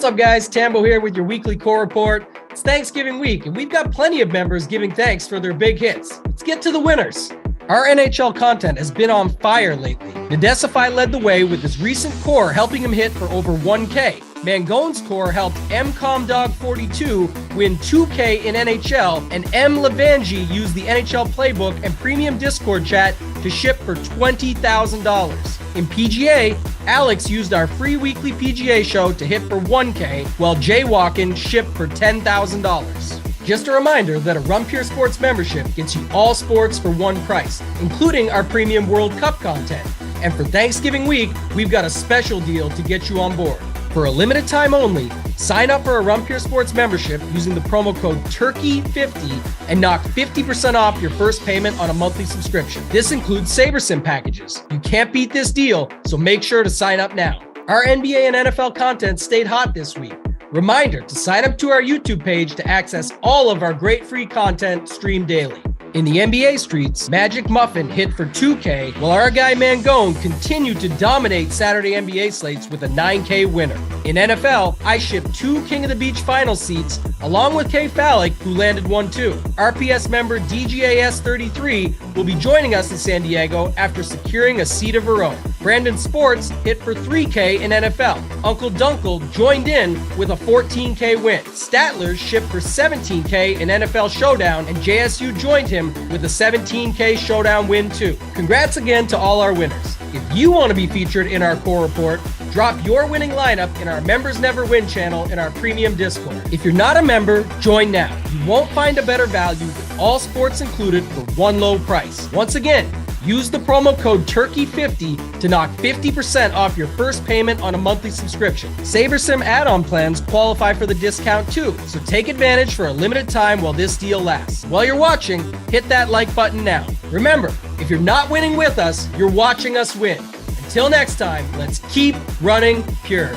What's up, guys? Tambo here with your weekly core report. It's Thanksgiving week, and we've got plenty of members giving thanks for their big hits. Let's get to the winners. Our NHL content has been on fire lately. Nadesify led the way with his recent core helping him hit for over 1K. Mangone's core helped MComDog42 win 2K in NHL, and M. Levangie used the NHL playbook and premium Discord chat to ship for $20,000. In PGA, Alex used our free weekly PGA show to hit for 1K, while Jaywalkin shipped for $10,000. Just a reminder that a Run Pure Sports membership gets you all sports for one price, including our premium World Cup content. And for Thanksgiving week, we've got a special deal to get you on board. For a limited time only, sign up for a Run Pure Sports membership using the promo code TURKEY50 and knock 50% off your first payment on a monthly subscription. This includes SaberSim packages. You can't beat this deal, so make sure to sign up now. Our NBA and NFL content stayed hot this week. Reminder to sign up to our YouTube page to access all of our great free content streamed daily. In the NBA streets, Magic Muffin hit for 2K, while our guy Mangone continued to dominate Saturday NBA slates with a 9K winner. In NFL, I shipped 2 King of the Beach final seats, along with K. Fallick, who landed one too. RPS member DGAS33 will be joining us in San Diego after securing a seat of her own. Brandon Sports hit for 3K in NFL. Uncle Dunkle joined in with a 14K win. Statler shipped for 17K in NFL Showdown, and JSU joined him with a 17K Showdown win too. Congrats again to all our winners. If you want to be featured in our core report, drop your winning lineup in our Members Never Win channel in our premium Discord. If you're not a member, join now. You won't find a better value with all sports included for one low price. Once again, use the promo code TURKEY50 to knock 50% off your first payment on a monthly subscription. SaberSim add-on plans qualify for the discount too, so take advantage for a limited time while this deal lasts. While you're watching, hit that like button now. Remember, if you're not winning with us, you're watching us win. Until next time, let's keep running pure.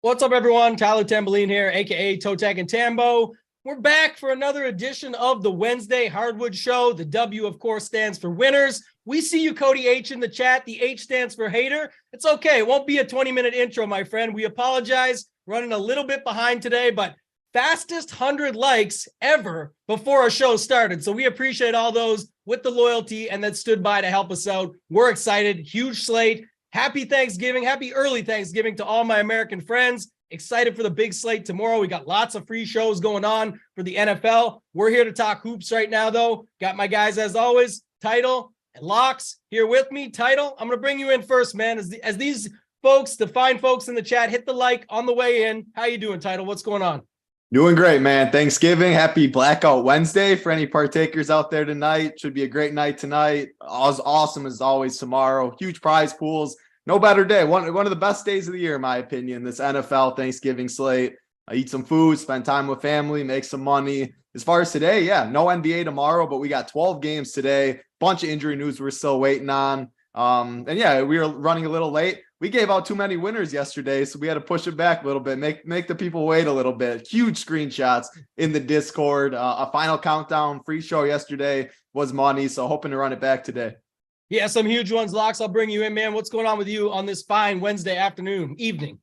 What's up, everyone? Tyler Tamboline here, aka Toe Tag and Tambo. We're back for another edition of the Wednesday Hardwood Show. The W, of course, stands for winners. We see you, Cody H, in the chat. The H stands for hater. It's okay. It won't be a 20-minute intro, my friend. We apologize. Running a little bit behind today, but fastest 100 likes ever before our show started. So we appreciate all those with the loyalty and that stood by to help us out. We're excited. Huge slate. Happy Thanksgiving. Happy early Thanksgiving to all my American friends. Excited for the big slate tomorrow. We got lots of free shows going on for the NFL. We're here to talk hoops right now, though. Got my guys, as always, Title and Locks here with me. Title, I'm going to bring you in first, man. As these folks, the fine folks in the chat, hit the like on the way in. How you doing, Title? What's going on? Doing great, man. Thanksgiving. Happy Blackout Wednesday for any partakers out there tonight. Should be a great night tonight. As awesome as always tomorrow. Huge prize pools. No better day. One of the best days of the year, in my opinion, this NFL Thanksgiving slate. Eat some food, spend time with family, make some money. As far as today, yeah, no NBA tomorrow, but we got 12 games today. Bunch of injury news we're still waiting on. And yeah, we were running a little late. We gave out too many winners yesterday, so we had to push it back a little bit, make the people wait a little bit. Huge screenshots in the Discord. A final countdown free show yesterday was money, so hoping to run it back today. Yeah, some huge ones. Locks, I'll bring you in, man. What's going on with you on this fine Wednesday afternoon, evening?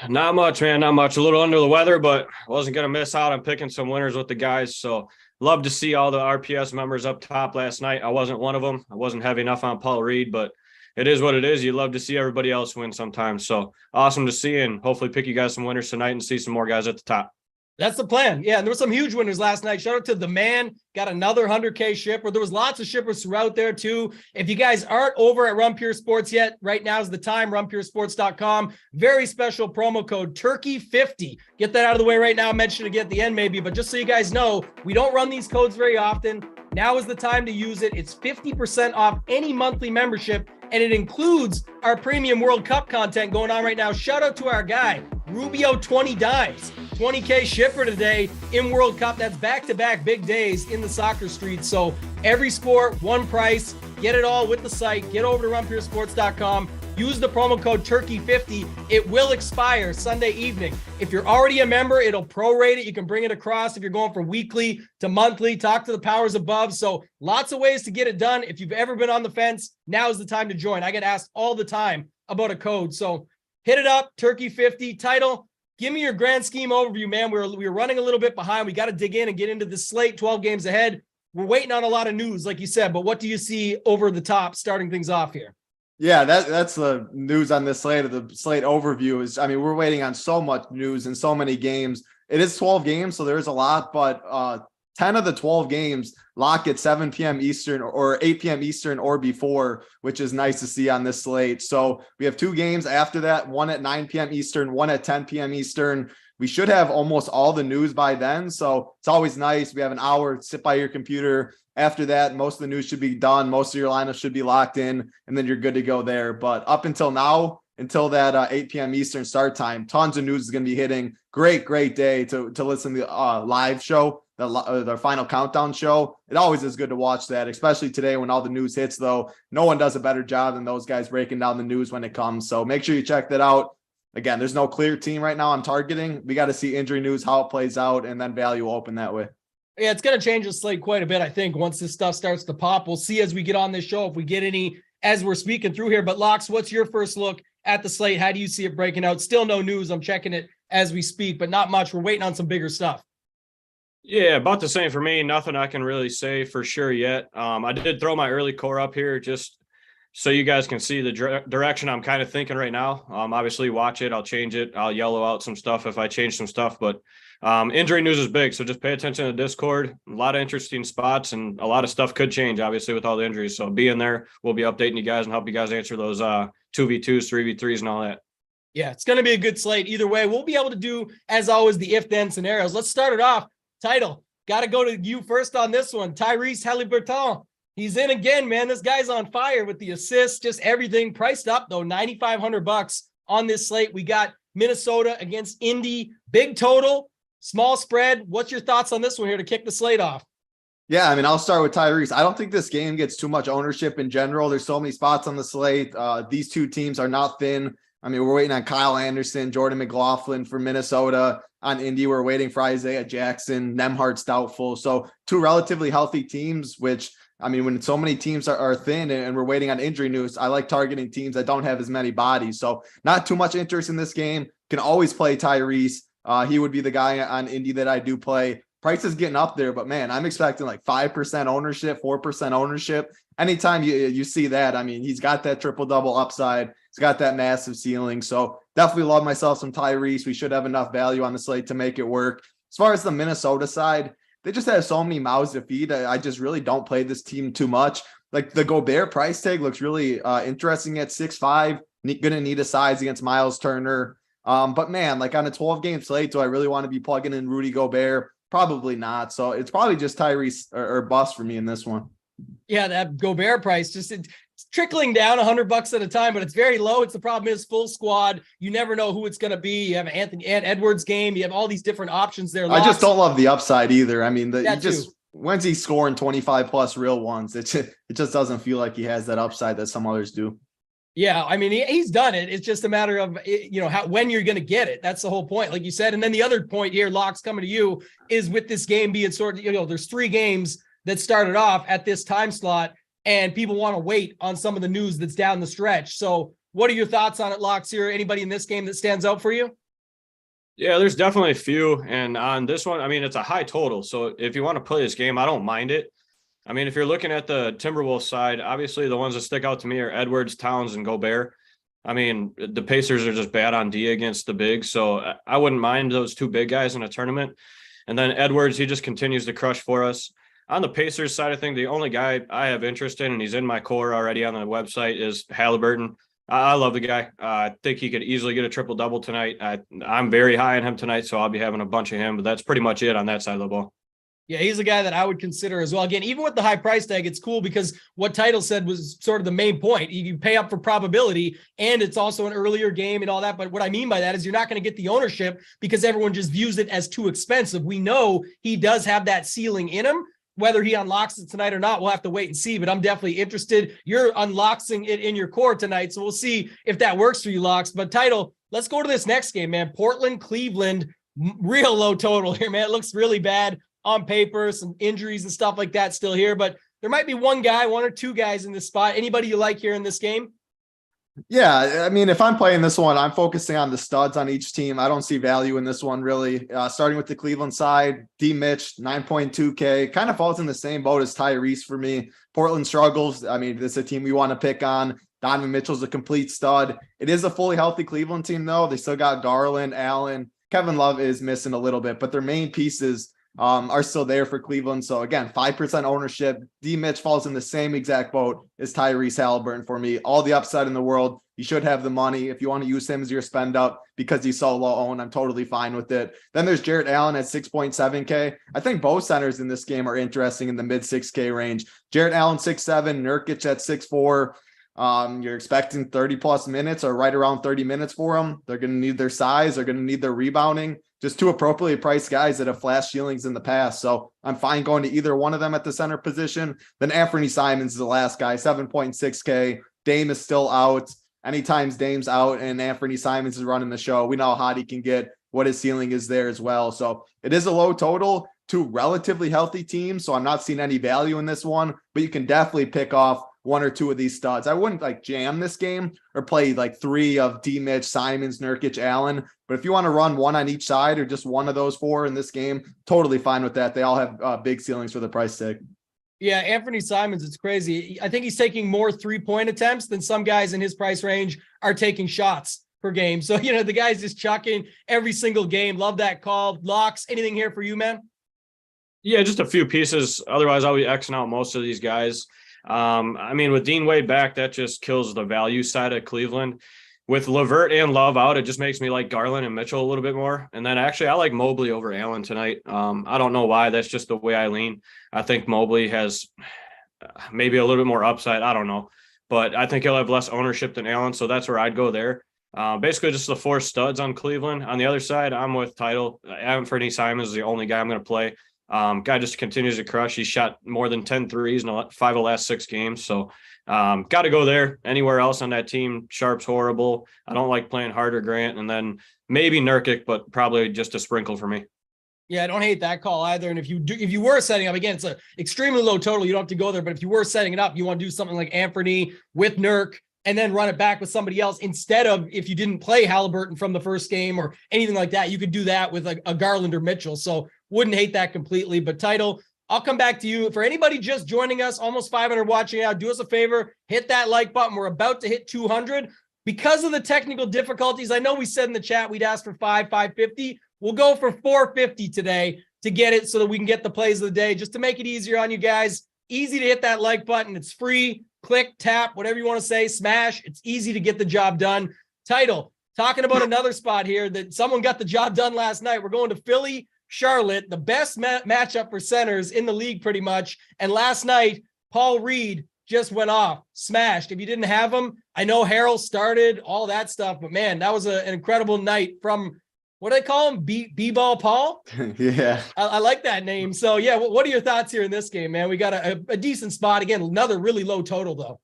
Not much, man. Not much. A little under the weather, but wasn't going to miss out on picking some winners with the guys. So love to see all the RPS members up top last night. I wasn't one of them. I wasn't heavy enough on Paul Reed, but it is what it is. You love to see everybody else win sometimes. So awesome to see, and hopefully pick you guys some winners tonight and see some more guys at the top. That's the plan. Yeah, and there were some huge winners last night. Shout out to the man, got another 100K shipper. There was lots of shippers throughout there too. If you guys aren't over at Run Pure Sports yet, right now is the time, runpuresports.com. Very special promo code TURKEY50. Get that out of the way right now. I'll mention it again at the end maybe, but just so you guys know, we don't run these codes very often. Now is the time to use it. It's 50% off any monthly membership and it includes our premium World Cup content going on right now. Shout out to our guy, Rubio 20 Dimes, 20K shipper today in World Cup. That's back-to-back big days in the soccer streets. So every sport, one price. Get it all with the site. Get over to runpuresports.com. Use the promo code Turkey50. It will expire Sunday evening. If you're already a member, it'll prorate it. You can bring it across if you're going from weekly to monthly. Talk to the powers above. So lots of ways to get it done. If you've ever been on the fence, now is the time to join. I get asked all the time about a code. So hit it up, Turkey50. Title, give me your grand scheme overview, man. We're running a little bit behind. We got to dig in and get into the slate, 12 games ahead. We're waiting on a lot of news, like you said, but what do you see over the top starting things off here? Yeah, that's the news on this slate. The slate overview is, I mean, we're waiting on so much news and so many games. It is 12 games, so there's a lot, but 10 of the 12 games lock at 7 p.m. Eastern or 8 p.m. Eastern or before, which is nice to see on this slate. So we have 2 games after that, one at 9 p.m. Eastern, one at 10 p.m. Eastern. We should have almost all the news by then. So it's always nice. We have an hour, sit by your computer. After that, most of the news should be done. Most of your lineup should be locked in, and then you're good to go there. But up until now, until that 8 p.m. Eastern start time, tons of news is going to be hitting. Great day to listen to the live show, the final countdown show. It always is good to watch that, especially today when all the news hits, though. No one does a better job than those guys breaking down the news when it comes. So make sure you check that out. Again, there's no clear team right now I'm targeting. We got to see injury news, how it plays out, and then value will open that way. Yeah, it's going to change the slate quite a bit, I think, once this stuff starts to pop. We'll see as we get on this show if we get any as we're speaking through here. But, Locks, what's your first look at the slate? How do you see it breaking out? Still no news. I'm checking it as we speak, but not much. We're waiting on some bigger stuff. Yeah, about the same for me. Nothing I can really say for sure yet. I did throw my early core up here just so you guys can see the direction I'm kind of thinking right now. Obviously, watch it. I'll change it. I'll yellow out some stuff if I change some stuff, but injury news is big, so just pay attention to Discord. A lot of interesting spots, and a lot of stuff could change, obviously, with all the injuries. So be in there. We'll be updating you guys and help you guys answer those 2v2s, 3v3s, and all that. Yeah, it's going to be a good slate. Either way, we'll be able to do, as always, the if-then scenarios. Let's start it off. Title, got to go to you first on this one. Tyrese Haliburton. He's in again, man. This guy's on fire with the assists, just everything. Priced up, though, $9,500 on this slate. We got Minnesota against Indy. Big total. Small spread. What's your thoughts on this one here to kick the slate off? Yeah, I mean, I'll start with Tyrese. I don't think this game gets too much ownership in general. There's so many spots on the slate. These two teams are not thin. I mean, we're waiting on Kyle Anderson, Jordan McLaughlin for Minnesota. On Indy, we're waiting for Isaiah Jackson. Nemhart's doubtful. So 2 relatively healthy teams, which, I mean, when so many teams are thin and we're waiting on injury news, I like targeting teams that don't have as many bodies. So not too much interest in this game. Can always play Tyrese. He would be the guy on Indy that I do play. Price is getting up there, but man, I'm expecting like 5% ownership, 4% ownership. Anytime you see that, I mean, he's got that triple-double upside. He's got that massive ceiling. So definitely love myself some Tyrese. We should have enough value on the slate to make it work. As far as the Minnesota side, they just have so many mouths to feed. I just really don't play this team too much. Like the Gobert price tag looks really interesting at 6'5". Gonna need a size against Miles Turner. But man, like on a 12-game slate, do I really want to be plugging in Rudy Gobert? Probably not. So it's probably just Tyrese or bust for me in this one. Yeah, that Gobert price just it's trickling down $100 at a time, but it's very low. It's the problem is full squad. You never know who it's going to be. You have Anthony Edwards game. You have all these different options there. I just don't love the upside either. I mean, too. When's he scoring 25 plus real ones? It just doesn't feel like he has that upside that some others do. Yeah, I mean, he's done it. It's just a matter of, when you're going to get it. That's the whole point, like you said. And then the other point here, Locks, coming to you, is with this game being sort of, there's 3 games that started off at this time slot, and people want to wait on some of the news that's down the stretch. So what are your thoughts on it, Locks, here? Anybody in this game that stands out for you? Yeah, there's definitely a few. And on this one, I mean, it's a high total. So if you want to play this game, I don't mind it. I mean, if you're looking at the Timberwolves side, obviously the ones that stick out to me are Edwards, Towns, and Gobert. I mean, the Pacers are just bad on D against the bigs, so I wouldn't mind those 2 big guys in a tournament. And then Edwards, he just continues to crush for us. On the Pacers side of things, the only guy I have interest in, and he's in my core already on the website, is Haliburton. I love the guy. I think he could easily get a triple-double tonight. I'm very high on him tonight, so I'll be having a bunch of him, but that's pretty much it on that side of the ball. Yeah, he's a guy that I would consider as well. Again, even with the high price tag, it's cool because what Title said was sort of the main point. You pay up for probability, and it's also an earlier game and all that. But what I mean by that is you're not going to get the ownership because everyone just views it as too expensive. We know he does have that ceiling in him. Whether he unlocks it tonight or not, we'll have to wait and see, but I'm definitely interested. You're unlocking it in your core tonight, so we'll see if that works for you, Locks. But Title, let's go to this next game, man. Portland, Cleveland, real low total here, man. It looks really bad on paper, some injuries and stuff like that still here, but there might be one or two guys in this spot. Anybody you like here in this game? Yeah, I mean, if I'm playing this one, I'm focusing on the studs on each team. I don't see value in this one, really. Starting with the Cleveland side, D. Mitch, 9.2K, kind of falls in the same boat as Tyrese for me. Portland struggles. I mean, this is a team we want to pick on. Donovan Mitchell's a complete stud. It is a fully healthy Cleveland team, though. They still got Garland, Allen. Kevin Love is missing a little bit, but their main pieces are still there for Cleveland. So again, 5% ownership. D. Mitch falls in the same exact boat as Tyrese Halliburton for me. All the upside in the world. You should have the money. If you want to use him as your spend up because he's so low owned, I'm totally fine with it. Then there's Jarrett Allen at 6.7K. I think both centers in this game are interesting in the mid 6K range. Jarrett Allen 6'7", Nurkic at 6'4". You're expecting 30 plus minutes or right around 30 minutes for them. They're going to need their size. They're going to need their rebounding. Just two appropriately priced guys that have flashed ceilings in the past. So I'm fine going to either one of them at the center position. Then Anthony Simons is the last guy, 7.6K. Dame is still out. Anytime Dame's out and Anthony Simons is running the show, we know how hot he can get, what his ceiling is there as well. So it is a low total, two relatively healthy teams. So I'm not seeing any value in this one, but you can definitely pick off one or two of these studs. I wouldn't like jam this game or play like three of D. Mitch, Simons, Nurkic, Allen. But if you want to run one on each side or just one of those four in this game, totally fine with that. They all have big ceilings for the price tag. Yeah, Anthony Simons, it's crazy. I think he's taking more 3-point attempts than some guys in his price range are taking shots per game. So, the guy's just chucking every single game. Love that call. Locks, anything here for you, man? Yeah, just a few pieces. Otherwise, I'll be Xing out most of these guys. I mean, with Dean Wade back, that just kills the value side of Cleveland. With LeVert and Love out, it just makes me like Garland and Mitchell a little bit more. And then actually, I like Mobley over Allen tonight. I don't know why. That's just the way I lean. I think Mobley has maybe a little bit more upside. I don't know. But I think he'll have less ownership than Allen, so that's where I'd go there. Basically, just the four studs on Cleveland. On the other side, I'm with Title. Anthony Simons is the only guy I'm going to play. Guy just continues to crush. He's shot more than 10 threes in 5 of the last 6 games. So got to go there. Anywhere else on that team, Sharp's horrible. I don't like playing Harder Grant. And then maybe Nurkic, but probably just a sprinkle for me. Yeah, I don't hate that call either. And if you were setting up, again, it's an extremely low total. You don't have to go there. But if you were setting it up, you want to do something like Anthony with Nurk and then run it back with somebody else instead of, if you didn't play Halliburton from the first game or anything like that, you could do that with a Garland or Mitchell. So wouldn't hate that completely. But Title, I'll come back to you. For anybody just joining us, almost 500 watching now, do us a favor, hit that like button. We're about to hit 200. Because of the technical difficulties, I know we said in the chat we'd ask for 550. We'll go for 450 today to get it so that we can get the plays of the day, just to make it easier on you guys. Easy to hit that like button. It's free. Click, tap, whatever you want to say, smash. It's easy to get the job done. Title, talking about another spot here that someone got the job done last night. We're going to Philly, Charlotte, the best matchup for centers in the league pretty much. And last night, Paul Reed just went off, smashed. If you didn't have him, I know Harrell started, all that stuff, but man, that was an incredible night from, what do they call him? B-Ball Paul? Yeah. I like that name. So yeah, what are your thoughts here in this game, man? We got a decent spot. Again, another really low total though.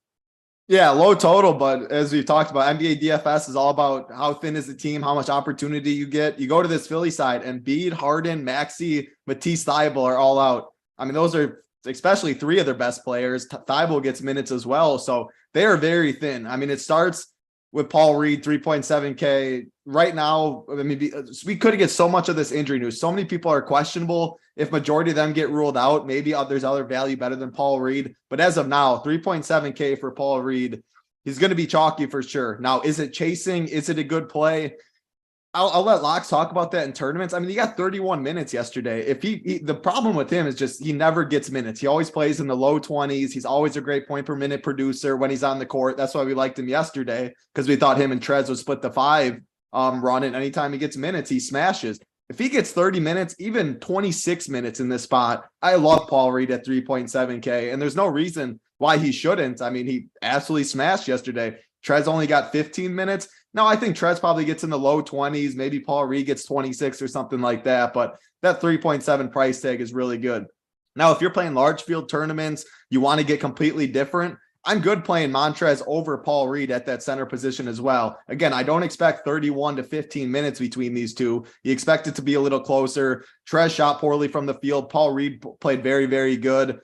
Yeah, low total, but as we've talked about, NBA DFS is all about how thin is the team, how much opportunity you get. You go to this Philly side, and Embiid, Harden, Maxey, Matisse Thybulle are all out. I mean, those are especially 3 of their best players. Thybulle gets minutes as well, so they are very thin. I mean, it starts with Paul Reed, 3.7K. Right now, I mean, we could get so much of this injury news. So many people are questionable. If majority of them get ruled out, maybe there's other value better than Paul Reed. But as of now, 3.7K for Paul Reed. He's going to be chalky for sure. Now, is it chasing? Is it a good play? I'll let Locks talk about that in tournaments. I mean, he got 31 minutes yesterday. If the problem with him is just he never gets minutes. He always plays in the low 20s. He's always a great point per minute producer when he's on the court. That's why we liked him yesterday, because we thought him and Trez would split the 5 run. And anytime he gets minutes, he smashes. If he gets 30 minutes, even 26 minutes in this spot, I love Paul Reed at 3.7K. And there's no reason why he shouldn't. I mean, he absolutely smashed yesterday. Trez only got 15 minutes. Now, I think Trez probably gets in the low 20s. Maybe Paul Reed gets 26 or something like that. But that 3.7 price tag is really good. Now, if you're playing large field tournaments, you want to get completely different. I'm good playing Montrez over Paul Reed at that center position as well. Again, I don't expect 31 to 15 minutes between these two. You expect it to be a little closer. Trez shot poorly from the field. Paul Reed played very, very good. If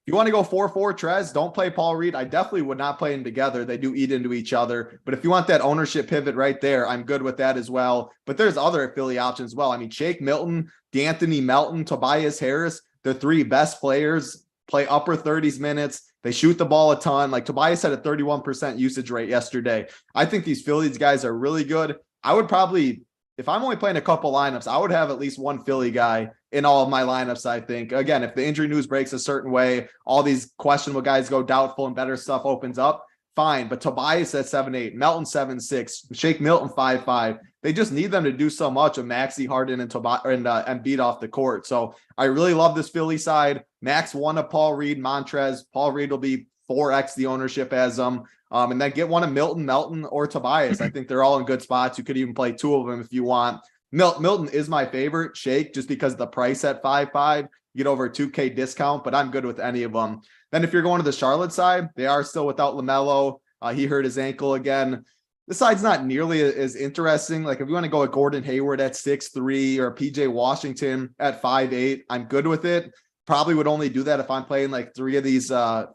you want to go 4-4 Trez, don't play Paul Reed. I definitely would not play them together. They do eat into each other. But if you want that ownership pivot right there, I'm good with that as well. But there's other Philly options as well. I mean, Shake Milton, D'Anthony Melton, Tobias Harris, the three best players, play upper 30s minutes. They shoot the ball a ton. Like Tobias had a 31% usage rate yesterday. I think these Phillies guys are really good. I would probably, if I'm only playing a couple lineups, I would have at least one Philly guy in all of my lineups, I think. Again, if the injury news breaks a certain way, all these questionable guys go doubtful and better stuff opens up, fine. But Tobias at 7-8, Melton 7-6, Shake Milton 5-5. They just need them to do so much of Maxey, Harden, and Embiid off the court. So I really love this Philly side. Max 1 of Paul Reed, Montrez. Paul Reed will be 4x the ownership as them. And then get one of Milton, Melton, or Tobias. I think they're all in good spots. You could even play two of them if you want. Milton is my favorite. Shake, just because of the price at 5.5, you get over a 2K discount, but I'm good with any of them. Then if you're going to the Charlotte side, they are still without LaMelo. He hurt his ankle again. This side's not nearly as interesting. Like if you want to go with Gordon Hayward at 6'3" or PJ Washington at 5'8", I'm good with it. Probably would only do that if I'm playing like three of these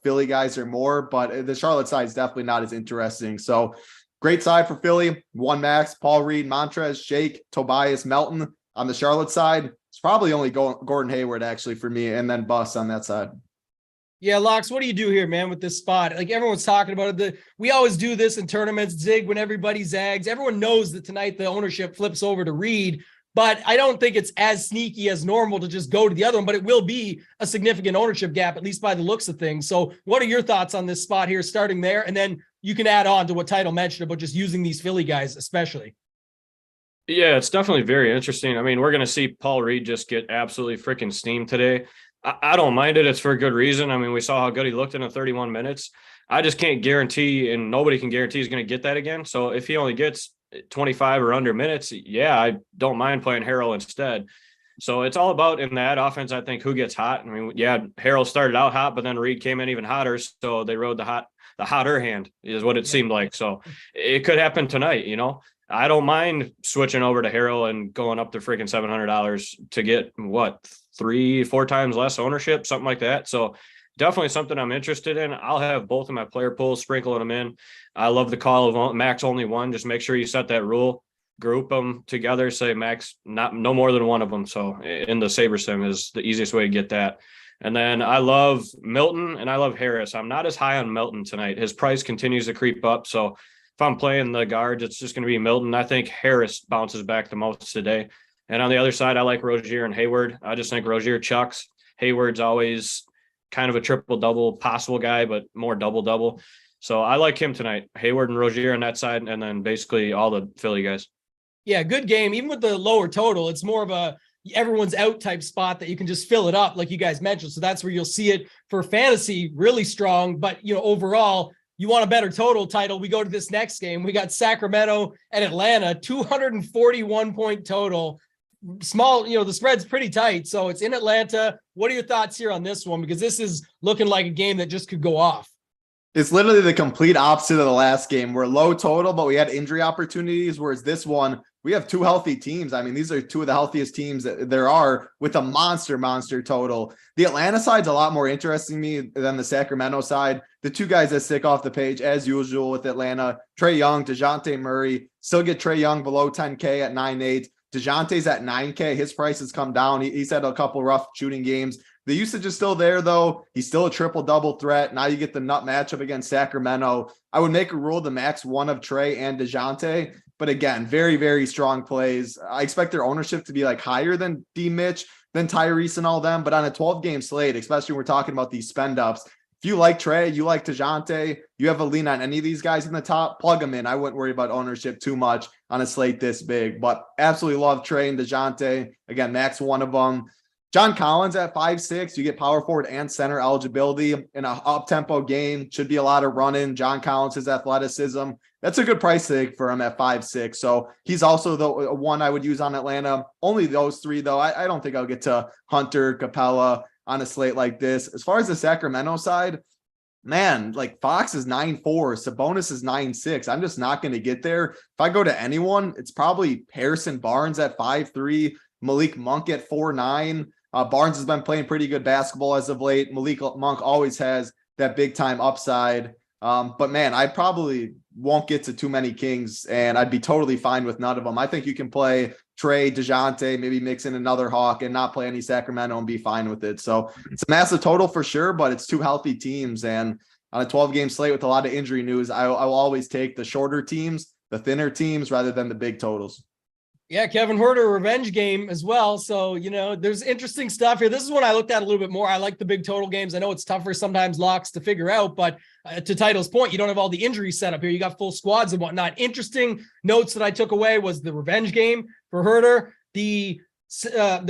Philly guys or more, but the Charlotte side is definitely not as interesting. So great side for Philly. One max, Paul Reed, Montrez, Shake, Tobias, Melton. On the Charlotte side, it's probably only Gordon Hayward actually for me, and then Bus on that side. Yeah, Locks, what do you do here, man, with this spot? Like everyone's talking about it. We always do this in tournaments, zig when everybody zags. Everyone knows that tonight the ownership flips over to Reed, but I don't think it's as sneaky as normal to just go to the other one, but it will be a significant ownership gap, at least by the looks of things. So what are your thoughts on this spot here starting there? And then you can add on to what Title mentioned about just using these Philly guys, especially. Yeah, it's definitely very interesting. I mean, we're going to see Paul Reed just get absolutely freaking steamed today. I don't mind it. It's for a good reason. I mean, we saw how good he looked in the 31 minutes. I just can't guarantee, and nobody can guarantee he's going to get that again. So if he only gets 25 or under minutes, yeah, I don't mind playing Harrell instead. So it's all about in that offense, I think, who gets hot. I mean, yeah, Harrell started out hot, but then Reed came in even hotter. So they rode the hotter hand is what it seemed like. So it could happen tonight, you know. I don't mind switching over to Harrell and going up to freaking $700 to get what, 3-4 times less ownership, something like that. So definitely something I'm interested in. I'll have both of my player pools, sprinkling them in. I love the call of max only one. Just make sure you set that rule, group them together, say max, no more than one of them. So in the Saber Sim is the easiest way to get that. And then I love Milton and I love Harris. I'm not as high on Milton tonight. His price continues to creep up. So if I'm playing the guards, it's just going to be Milton. I think Harris bounces back the most today. And on the other side, I like Rozier and Hayward. I just think Rozier chucks. Hayward's always kind of a triple-double possible guy, but more double-double. So I like him tonight. Hayward and Rozier on that side, and then basically all the Philly guys. Yeah, good game. Even with the lower total, it's more of a everyone's out type spot that you can just fill it up like you guys mentioned. So that's where you'll see it for fantasy really strong. But, you know, overall, you want a better total Title. We go to this next game. We got Sacramento and Atlanta, 241 point total. Small, you know, the spread's pretty tight. So it's in Atlanta. What are your thoughts here on this one? Because this is looking like a game that just could go off. It's literally the complete opposite of the last game. We're low total, but we had injury opportunities. Whereas this one, we have two healthy teams. I mean, these are two of the healthiest teams that there are with a monster total. The Atlanta side's a lot more interesting to me than the Sacramento side. The two guys that stick off the page as usual with Atlanta, Trae Young, DeJounte Murray, still get Trae Young below 10K at 9.8. DeJounte's at 9K. His price has come down. He's had a couple rough shooting games. The usage is still there, though. He's still a triple-double threat. Now you get the nut matchup against Sacramento. I would make a rule the max one of Trae and DeJounte. But again, very, very strong plays. I expect their ownership to be like higher than D. Mitch, than Tyrese and all them. But on a 12-game slate, especially when we're talking about these spend-ups, if you like Trey, you like DeJounte, you have a lean on any of these guys in the top, plug them in. I wouldn't worry about ownership too much on a slate this big, but absolutely love Trey and DeJounte. Again, Max, one of them. John Collins at 5'6", you get power forward and center eligibility in an up-tempo game. Should be a lot of running. John Collins, his athleticism. That's a good price tag for him at 5'6". So he's also the one I would use on Atlanta. Only those three, though. I don't think I'll get to Hunter, Capella on a slate like this. As far as the Sacramento side, man, like Fox is 9'4", Sabonis is 9'6". I'm just not going to get there. If I go to anyone, it's probably Harrison Barnes at 5'3", Malik Monk at 4'9". Barnes has been playing pretty good basketball as of late. Malik Monk always has that big time upside. But man, I probably won't get to too many Kings, and I'd be totally fine with none of them. I think you can play Trey, DeJounte, maybe mix in another Hawk and not play any Sacramento and be fine with it. So it's a massive total for sure, but it's two healthy teams. And on a 12-game slate with a lot of injury news, I will always take the shorter teams, the thinner teams, rather than the big totals. Yeah, Kevin Huerter revenge game as well. So, there's interesting stuff here. This is one I looked at a little bit more. I like the big total games. I know it's tougher sometimes locks to figure out, but to Title's point, you don't have all the injuries set up here. You got full squads and whatnot. Interesting notes that I took away was the revenge game for Huerter. The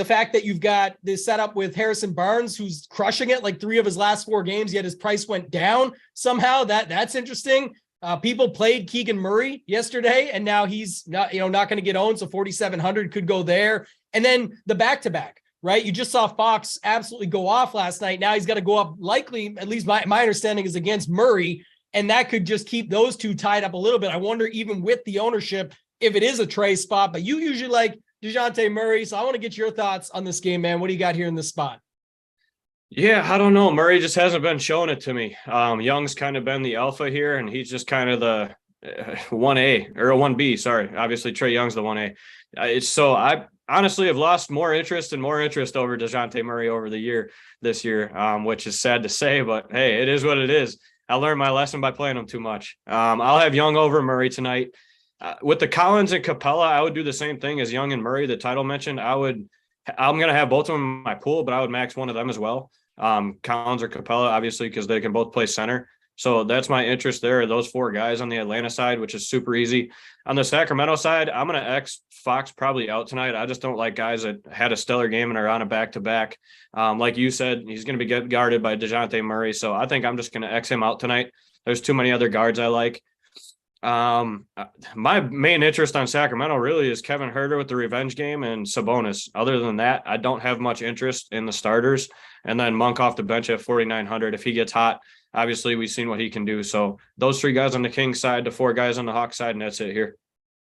fact that you've got this setup with Harrison Barnes, who's crushing it like 3 of his last 4 games, yet his price went down somehow. That's interesting. People played Keegan Murray yesterday, and now he's not going to get owned. So 4,700 could go there. And then the back-to-back, right? You just saw Fox absolutely go off last night. Now he's got to go up likely, at least my understanding is against Murray. And that could just keep those two tied up a little bit. I wonder even with the ownership, if it is a Trey spot, but you usually like DeJounte Murray. So I want to get your thoughts on this game, man. What do you got here in this spot? Yeah, I don't know. Murray just hasn't been showing it to me. Young's kind of been the alpha here, and he's just kind of the 1A or a 1B. Sorry. Obviously, Trey Young's the 1A. I honestly have lost more interest over DeJounte Murray over this year, which is sad to say, but hey, it is what it is. I learned my lesson by playing him too much. I'll have Young over Murray tonight. With the Collins and Capella, I would do the same thing as Young and Murray, the title mentioned. I'm going to have both of them in my pool, but I would max one of them as well. Collins or Capella, obviously, because they can both play center. So that's my interest there. Those 4 guys on the Atlanta side, which is super easy. On the Sacramento side, I'm going to X Fox probably out tonight. I just don't like guys that had a stellar game and are on a back-to-back. Like you said, he's going to be guarded by DeJounte Murray. So I think I'm just going to X him out tonight. There's too many other guards I like. My main interest on Sacramento really is Kevin Huerter with the revenge game and Sabonis. Other than that, I don't have much interest in the starters. And then Monk off the bench at 4,900. If he gets hot, obviously we've seen what he can do. So those 3 guys on the Kings side, the 4 guys on the Hawks side, and that's it here.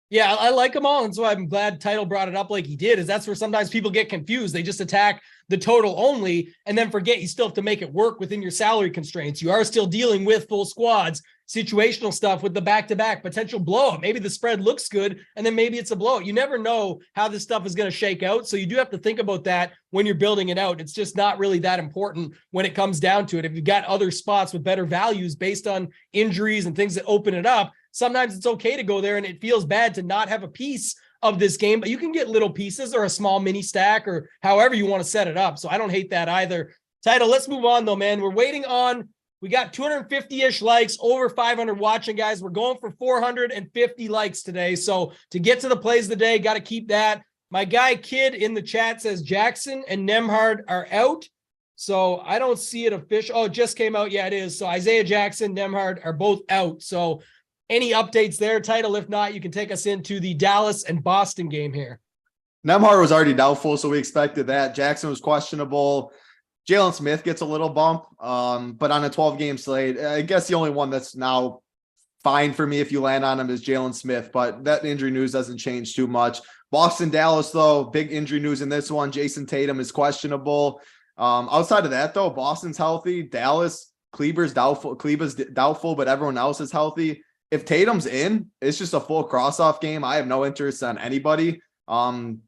Yeah, I like them all. And so I'm glad Title brought it up like he did, is that's where sometimes people get confused. They just attack the total only and then forget you still have to make it work within your salary constraints. You are still dealing with full squads, situational stuff with the back-to-back, potential blowout. Maybe the spread looks good, and then maybe it's a blowout. You never know how this stuff is going to shake out. So you do have to think about that when you're building it out. It's just not really that important when it comes down to it. If you've got other spots with better values based on injuries and things that open it up, sometimes it's okay to go there, and it feels bad to not have a piece of this game, but you can get little pieces or a small mini stack or however you want to set it up. So I don't hate that either. Title, let's move on though, man. We're waiting on, we got 250-ish likes, over 500 watching, guys. We're going for 450 likes today. So to get to the plays of the day, got to keep that. My guy Kid in the chat says Jackson and Nembhard are out. So I don't see it official. Oh, it just came out. Yeah, it is. So Isaiah Jackson, Nembhard are both out. So any updates there, Title? If not, you can take us into the Dallas and Boston game here. Nembhard was already doubtful, so we expected that. Jackson was questionable. Jalen Smith gets a little bump, but on a 12-game slate, I guess the only one that's now fine for me if you land on him is Jalen Smith, but that injury news doesn't change too much. Boston, Dallas, though, big injury news in this one. Jason Tatum is questionable. Outside of that, though, Boston's healthy. Dallas, Kleber's doubtful, but everyone else is healthy. If Tatum's in, it's just a full cross-off game. I have no interest on anybody.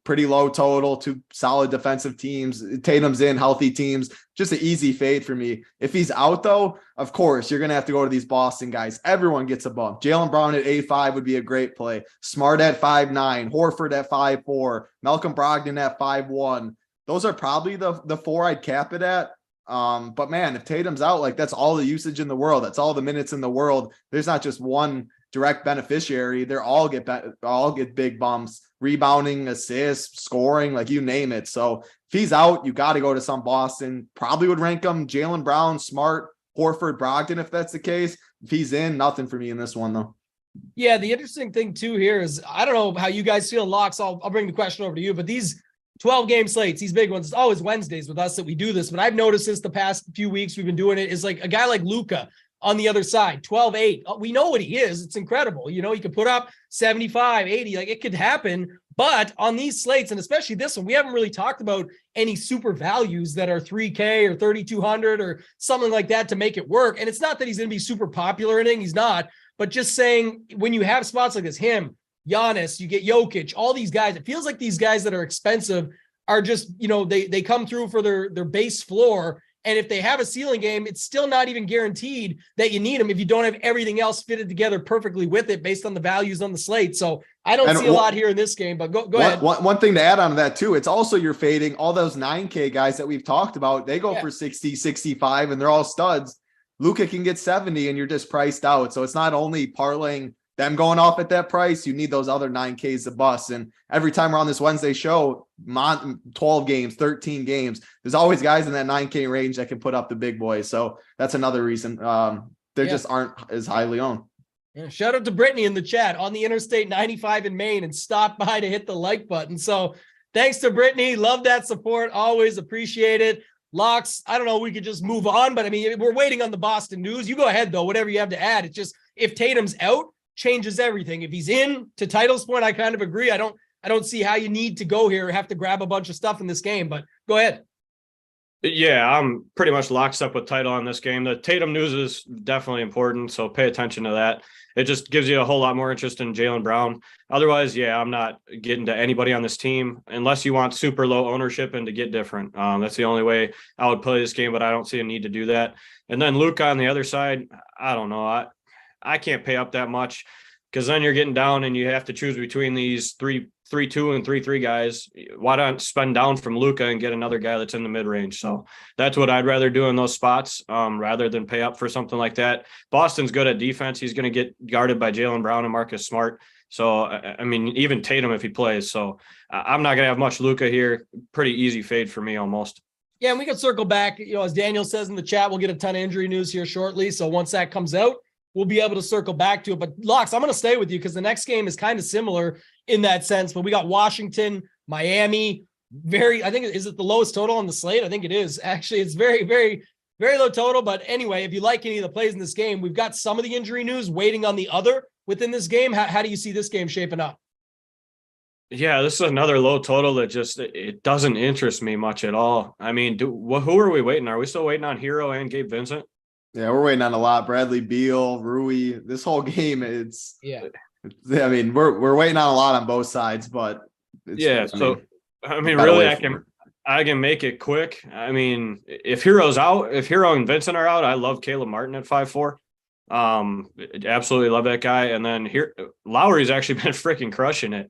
Pretty low total, 2 solid defensive teams. Tatum's in, healthy teams. Just an easy fade for me. If he's out, though, of course, you're going to have to go to these Boston guys. Everyone gets a bump. Jaylen Brown at 8.5 would be a great play. Smart at 5.9. Horford at 5.4. Malcolm Brogdon at 5.1. Those are probably the 4 I'd cap it at. But man, if Tatum's out, like that's all the usage in the world. That's all the minutes in the world. There's not just one direct beneficiary. They're all get big bumps, rebounding, assists, scoring, like you name it. So if he's out, you got to go to some Boston. Probably would rank him Jaylen Brown, Smart, Horford, Brogdon if that's the case. If he's in, nothing for me in this one though. Yeah, the interesting thing too here is I don't know how you guys feel, Locks. I'll bring the question over to you, but these 12 game slates, these big ones, it's always Wednesdays with us that we do this, but I've noticed this the past few weeks we've been doing it is like a guy like Luka on the other side, 12-8. We know what he is. It's incredible. You know, he could put up 75, 80, like it could happen. But on these slates, and especially this one, we haven't really talked about any super values that are 3K or 3,200 or something like that to make it work. And it's not that he's going to be super popular or anything. He's not. But just saying, when you have spots like this, him, Giannis, you get Jokic, all these guys, it feels like these guys that are expensive are just, you know, they come through for their base floor. And if they have a ceiling game, it's still not even guaranteed that you need them if you don't have everything else fitted together perfectly with it based on the values on the slate. So I don't see a lot here in this game, but go ahead. One thing to add on to that too, it's also you're fading all those 9K guys that we've talked about. They go for 60, 65, and they're all studs. Luka can get 70 and you're just priced out. So it's not only parlaying them going off at that price, you need those other 9Ks to bust. And every time we're on this Wednesday show, 12 games, 13 games, there's always guys in that 9K range that can put up the big boys. So that's another reason they just aren't as highly owned. Yeah, shout out to Brittany in the chat on the Interstate 95 in Maine and stopped by to hit the like button. So thanks to Brittany. Love that support. Always appreciate it. Locks, I don't know, we could just move on, but I mean, we're waiting on the Boston news. You go ahead though, whatever you have to add. It's just, if Tatum's out, changes everything. If he's in, to Title's point, I kind of agree. I don't see how you need to go here or have to grab a bunch of stuff in this game, but go ahead. Yeah, I'm pretty much locked up with Title on this game. The Tatum news is definitely important, so pay attention to that. It just gives you a whole lot more interest in Jaylen Brown. Otherwise, yeah, I'm not getting to anybody on this team unless you want super low ownership and to get different. That's the only way I would play this game, but I don't see a need to do that. And then Luka on the other side, I don't know. I can't pay up that much because then you're getting down and you have to choose between these 3-2 and 3-3 guys. Why not spend down from Luka and get another guy that's in the mid range? So that's what I'd rather do in those spots rather than pay up for something like that. Boston's good at defense. He's going to get guarded by Jaylen Brown and Marcus Smart. So, I mean, even Tatum if he plays. So I'm not going to have much Luka here. Pretty easy fade for me almost. Yeah, and we can circle back. You know, as Daniel says in the chat, we'll get a ton of injury news here shortly. So once that comes out, we'll be able to circle back to it. But Locks, I'm going to stay with you because the next game is kind of similar in that sense. But we got Washington, Miami, I think, is it the lowest total on the slate? I think it is. Actually, it's very, very, very low total. But anyway, if you like any of the plays in this game, we've got some of the injury news waiting on the other within this game. How do you see this game shaping up? Yeah, this is another low total that just, it doesn't interest me much at all. I mean, who are we waiting? Are we still waiting on Hero and Gabe Vincent? Yeah, we're waiting on a lot. Bradley Beal, Rui. This whole game, I mean, we're waiting on a lot on both sides, but really, I can make it quick. I mean, if Hero and Vincent are out, I love Caleb Martin at 5'4". Absolutely love that guy. And then here, Lowry's actually been freaking crushing it.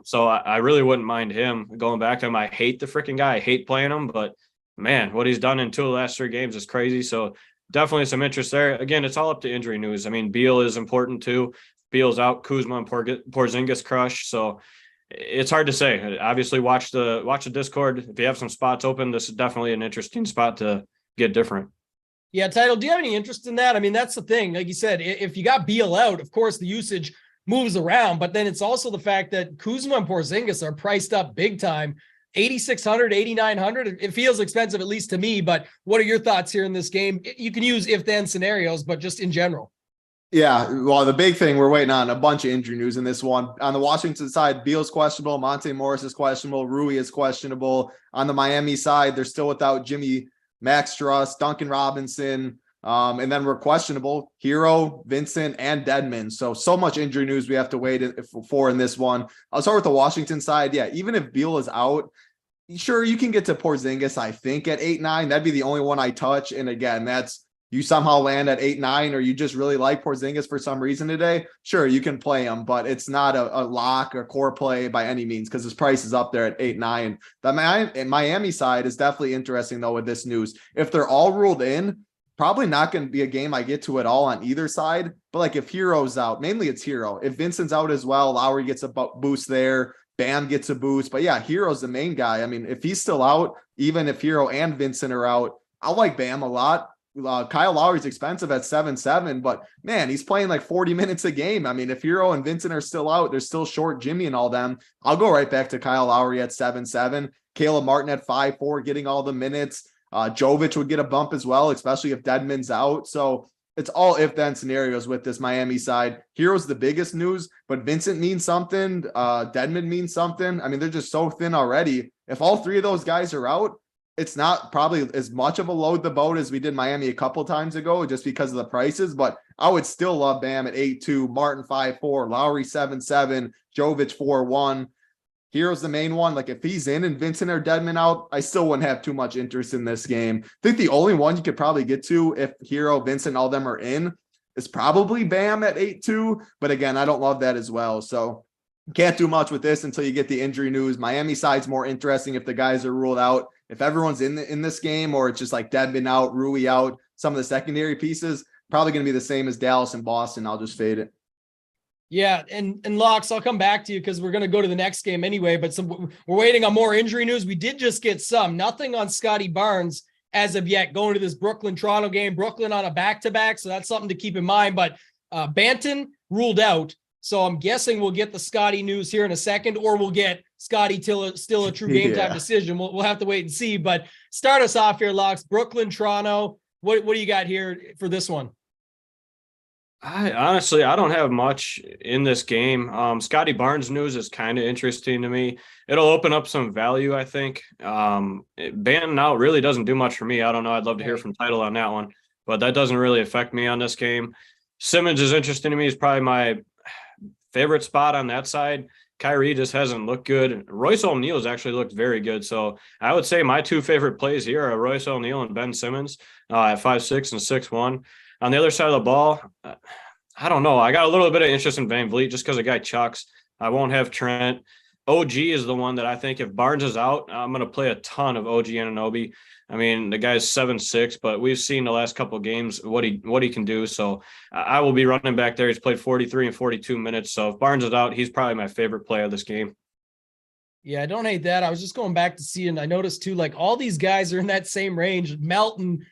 So I really wouldn't mind him going back to him. I hate the freaking guy. I hate playing him, but man, what he's done in 2 of the last 3 games is crazy. So definitely some interest there. Again, it's all up to injury news. I mean, Beal is important too. Beal's out, Kuzma and Porzingis crush. So it's hard to say. Obviously, watch the Discord. If you have some spots open, this is definitely an interesting spot to get different. Yeah, Title, do you have any interest in that? I mean, that's the thing. Like you said, if you got Beal out, of course, the usage moves around, but then it's also the fact that Kuzma and Porzingis are priced up big time. 8,600, 8,900. It feels expensive, at least to me, but what are your thoughts here in this game? You can use if-then scenarios, but just in general. Yeah, well, the big thing, we're waiting on a bunch of injury news in this one. On the Washington side, Beal's questionable, Monte Morris is questionable, Rui is questionable. On the Miami side, they're still without Jimmy, Max Struss, Duncan Robinson, and then we're questionable, Hero, Vincent, and Dedmon. So much injury news we have to wait for in this one. I'll start with the Washington side. Yeah, even if Beal is out, sure, you can get to Porzingis, I think, at 8-9. That'd be the only one I touch. And again, that's you somehow land at 8-9, or you just really like Porzingis for some reason today, sure, you can play him, but it's not a lock or core play by any means because his price is up there at 8-9. The Miami side is definitely interesting though with this news. If they're all ruled in, probably not going to be a game I get to at all on either side. But like if Hero's out, mainly it's Hero. If Vincent's out as well, Lowry gets a boost there. Bam gets a boost. But yeah, Hero's the main guy. I mean, if he's still out, even if Hero and Vincent are out, I like Bam a lot. Kyle Lowry's expensive at 7-7, but man, he's playing like 40 minutes a game. I mean, if Hero and Vincent are still out, they're still short Jimmy and all them. I'll go right back to Kyle Lowry at 7-7. Caleb Martin at 5-4, getting all the minutes. Jovic would get a bump as well, especially if Dedmon's out. So it's all if-then scenarios with this Miami side. Hero's the biggest news, but Vincent means something. Dedmon means something. I mean, they're just so thin already. If all three of those guys are out, it's not probably as much of a load the boat as we did Miami a couple times ago just because of the prices, but I would still love Bam at 8-2, Martin 5-4, Lowry 7-7, Jovic 4-1. Hero's the main one. Like if he's in and Vincent or Dedmon out, I still wouldn't have too much interest in this game. I think the only one you could probably get to if Hero, Vincent, all them are in is probably Bam at 8-2. But again, I don't love that as well. So can't do much with this until you get the injury news. Miami side's more interesting if the guys are ruled out. If everyone's in this game, or it's just like Dedmon out, Rui out, some of the secondary pieces, probably going to be the same as Dallas and Boston. I'll just fade it. Yeah, and Locks, I'll come back to you because we're going to go to the next game anyway, but we're waiting on more injury news. We did just get some. Nothing on Scotty Barnes as of yet going to this Brooklyn-Toronto game. Brooklyn on a back-to-back, so that's something to keep in mind. But Banton ruled out, so I'm guessing we'll get the Scotty news here in a second, or we'll get Scotty still a true game-time decision. We'll have to wait and see. But start us off here, Locks. Brooklyn-Toronto, what do you got here for this one? I honestly don't have much in this game. Scotty Barnes news is kind of interesting to me. It'll open up some value, I think. Banton out really doesn't do much for me. I don't know. I'd love to hear from Title on that one, but that doesn't really affect me on this game. Simmons is interesting to me. He's probably my favorite spot on that side. Kyrie just hasn't looked good. Royce O'Neal's actually looked very good. So I would say my two favorite plays here are Royce O'Neal and Ben Simmons at 5'6" and 6'1". On the other side of the ball, I don't know. I got a little bit of interest in Van Vliet just because the guy chucks. I won't have Trent. OG is the one that I think if Barnes is out, I'm going to play a ton of OG Anunoby. I mean, the guy's 7'6", but we've seen the last couple of games what he can do. So I will be running back there. He's played 43 and 42 minutes. So if Barnes is out, he's probably my favorite play of this game. Yeah, I don't hate that. I was just going back to see, and I noticed too, like all these guys are in that same range. Melton,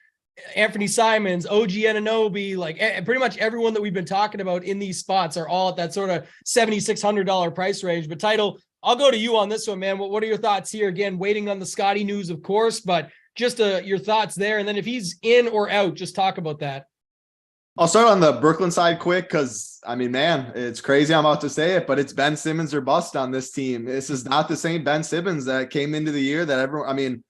Anthony Simons, OG Anunoby, like pretty much everyone that we've been talking about in these spots are all at that sort of $7,600 price range. But Title, I'll go to you on this one, man. What are your thoughts here? Again, waiting on the Scotty news, of course, but just your thoughts there. And then if he's in or out, just talk about that. I'll start on the Brooklyn side quick because, I mean, man, it's crazy I'm about to say it, but it's Ben Simmons or bust on this team. This is not the same Ben Simmons that came into the year that everyone, I mean,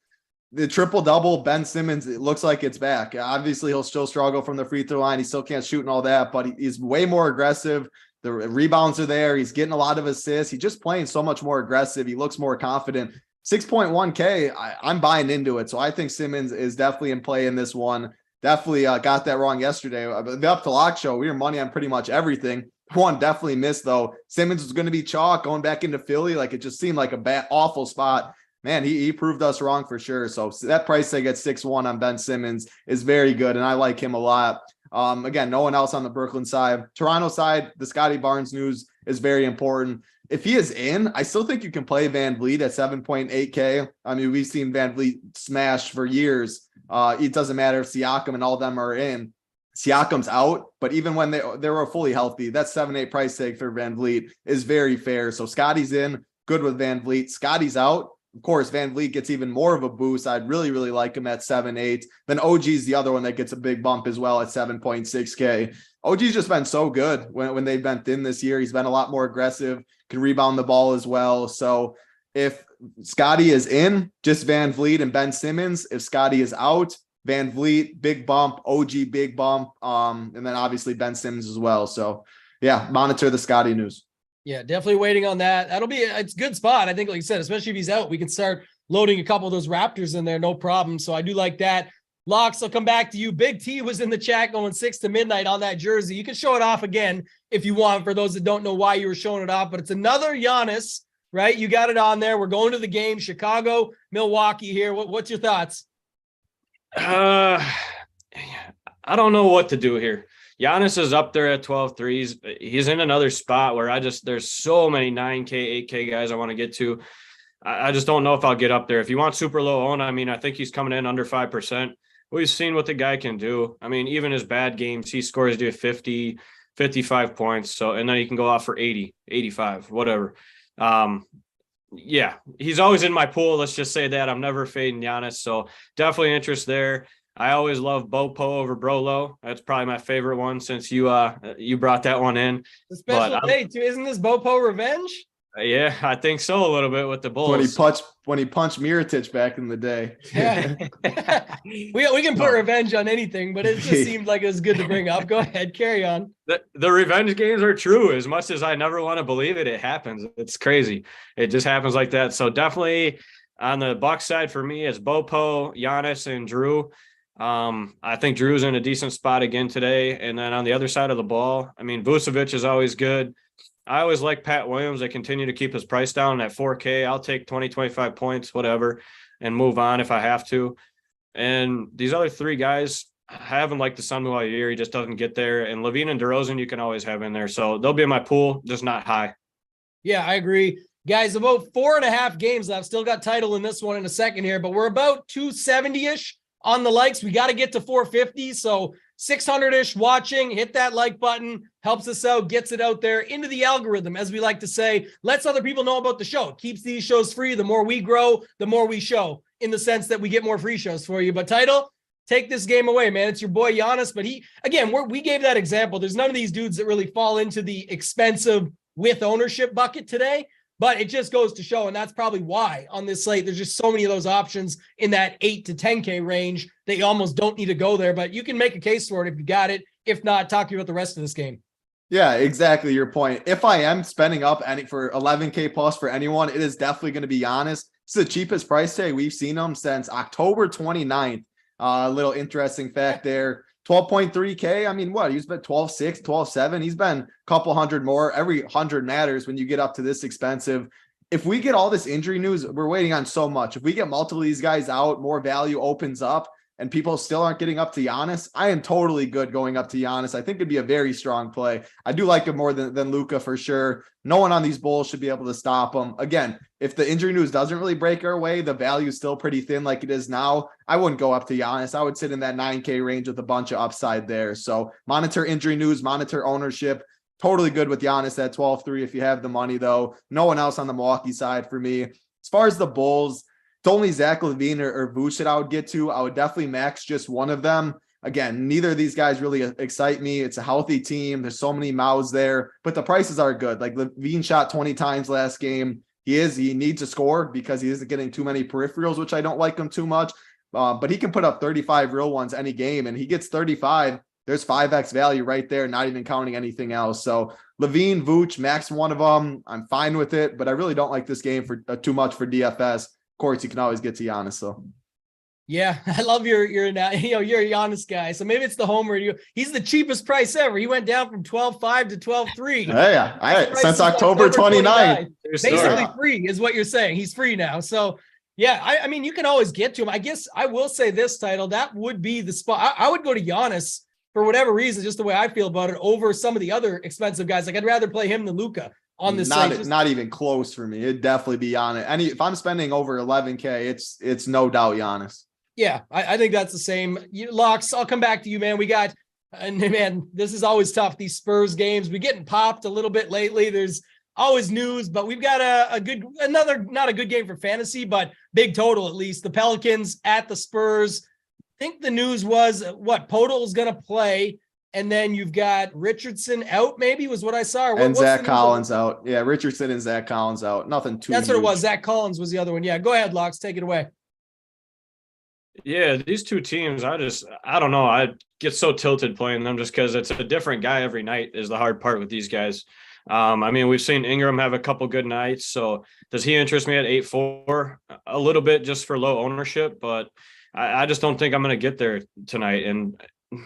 the triple-double Ben Simmons, it looks like it's back. Obviously, he'll still struggle from the free throw line. He still can't shoot and all that, but he's way more aggressive. The rebounds are there. He's getting a lot of assists. He's just playing so much more aggressive. He looks more confident. 6.1K, I'm buying into it. So I think Simmons is definitely in play in this one. Definitely got that wrong yesterday. The Up to Lock show, we were money on pretty much everything. One definitely missed, though. Simmons was going to be chalk going back into Philly. Like, it just seemed like a awful spot. Man, he proved us wrong for sure. So that price tag at 6-1 on Ben Simmons is very good, and I like him a lot. Again, no one else on the Brooklyn side. Toronto side, the Scotty Barnes news is very important. If he is in, I still think you can play Van Vliet at 7.8K. I mean, we've seen Van Vliet smash for years. It doesn't matter if Siakam and all them are in. Siakam's out, but even when they were fully healthy, that 7-8 price tag for Van Vliet is very fair. So Scotty's in, good with Van Vliet. Scotty's out. Of course, Van Vliet gets even more of a boost. I'd really, really like him at 7-8. Then OG's the other one that gets a big bump as well at 7.6K. OG's just been so good when they've been thin this year. He's been a lot more aggressive, can rebound the ball as well. So if Scotty is in, just Van Vliet and Ben Simmons. If Scotty is out, Van Vliet, big bump, OG, big bump, and then obviously Ben Simmons as well. So, yeah, monitor the Scotty news. Yeah, definitely waiting on that. It's a good spot. I think, like you said, especially if he's out, we can start loading a couple of those Raptors in there, no problem. So I do like that. Locks, I'll come back to you. Big T was in the chat going 6 to midnight on that jersey. You can show it off again if you want, for those that don't know why you were showing it off, but it's another Giannis, right? You got it on there. We're going to the game, Chicago, Milwaukee here. What's your thoughts? I don't know what to do here. Giannis is up there at 12 threes. He's in another spot where there's so many 9K, 8K guys I want to get to. I just don't know if I'll get up there. If you want super low own, I mean, I think he's coming in under 5%. We've seen what the guy can do. I mean, even his bad games, he scores you 50, 55 points. So, and then he can go off for 80, 85, whatever. Yeah, he's always in my pool. Let's just say that. I'm never fading Giannis. So definitely interest there. I always love Bopo over Brolo. That's probably my favorite one since you brought that one in. The special day too. Isn't this Bopo revenge? Yeah, I think so a little bit with the Bulls. When he punched Mirotic back in the day. Yeah. we can put revenge on anything, but it just seemed like it was good to bring up. Go ahead, carry on. The revenge games are true. As much as I never want to believe it, it happens. It's crazy. It just happens like that. So definitely on the Bucks side for me, it's Bopo, Giannis, and Drew. I think Drew's in a decent spot again today. And then on the other side of the ball, I mean, Vucevic is always good. I always like Pat Williams. They continue to keep his price down at 4K. I'll take 20, 25 points, whatever, and move on if I have to. And these other three guys, I haven't liked the Sun all year. He just doesn't get there. And Levine and DeRozan, you can always have in there. So they'll be in my pool, just not high. Yeah, I agree. Guys, about 4.5 games left. Still got title in this one in a second here, but we're about 270-ish on the likes. We got to get to 450. So 600-ish watching, hit that like button, helps us out, gets it out there into the algorithm, as we like to say, lets other people know about the show. It keeps these shows free. The more we grow, the more we show, in the sense that we get more free shows for you. But Title, take this game away, man. It's your boy Giannis, but we gave that example. There's none of these dudes that really fall into the expensive with ownership bucket today. But it just goes to show, and that's probably why on this slate, there's just so many of those options in that 8 to 10K range that you almost don't need to go there. But you can make a case for it if you got it. If not, talk to you about the rest of this game. Yeah, exactly your point. If I am spending up for 11K plus for anyone, it is definitely going to be Giannis. It's the cheapest price tag we've seen him since October 29th. A little interesting fact there. 12.3K. I mean, what? He's been 12.6, 12.7. He's been a couple hundred more. Every 100 matters when you get up to this expensive. If we get all this injury news, we're waiting on so much. If we get multiple of these guys out, more value opens up, and people still aren't getting up to Giannis, I am totally good going up to Giannis. I think it'd be a very strong play. I do like him more than Luka for sure. No one on these Bulls should be able to stop him. Again, if the injury news doesn't really break our way, the value is still pretty thin like it is now. I wouldn't go up to Giannis. I would sit in that 9K range with a bunch of upside there. So monitor injury news, monitor ownership. Totally good with Giannis at 12-3 if you have the money, though. No one else on the Milwaukee side for me. As far as the Bulls, it's only Zach LaVine or Vooch that I would get to. I would definitely max just one of them. Again, neither of these guys really excite me. It's a healthy team. There's so many mouths there, but the prices are good. Like LaVine shot 20 times last game. He needs to score because he isn't getting too many peripherals, which I don't like him too much. But he can put up 35 real ones any game, and he gets 35. There's 5x value right there, not even counting anything else. So LaVine, Vooch, max one of them. I'm fine with it, but I really don't like this game for too much for DFS. Of course, you can always get to Giannis, though. Yeah, I love you're a Giannis guy. So maybe it's the homer. He's the cheapest price ever. He went down from 12.5 to 12.3. Yeah, since October 29th. Basically free is what you're saying. He's free now. So yeah, I mean, you can always get to him. I guess I will say this, Title, that would be the spot. I would go to Giannis for whatever reason, just the way I feel about it, over some of the other expensive guys. Like I'd rather play him than Luka on this slate. Not even close for me. It'd definitely be Giannis. If I'm spending over 11K, it's no doubt Giannis. Yeah, I think that's the same. Locks, I'll come back to you, man. This is always tough. These Spurs games, we're getting popped a little bit lately. There's always news, but we've got not a good game for fantasy, but big total at least. The Pelicans at the Spurs. I think the news was Podol is going to play, and then you've got Richardson out, maybe was what I saw. And Zach Collins out. Yeah, Richardson and Zach Collins out. Nothing too That's huge. What it was. Zach Collins was the other one. Yeah, go ahead, Locks. Take it away. Yeah, these two teams, I don't know. I get so tilted playing them just because it's a different guy every night is the hard part with these guys. I mean, we've seen Ingram have a couple good nights. So does he interest me at 8.4? A little bit just for low ownership, but I just don't think I'm going to get there tonight. And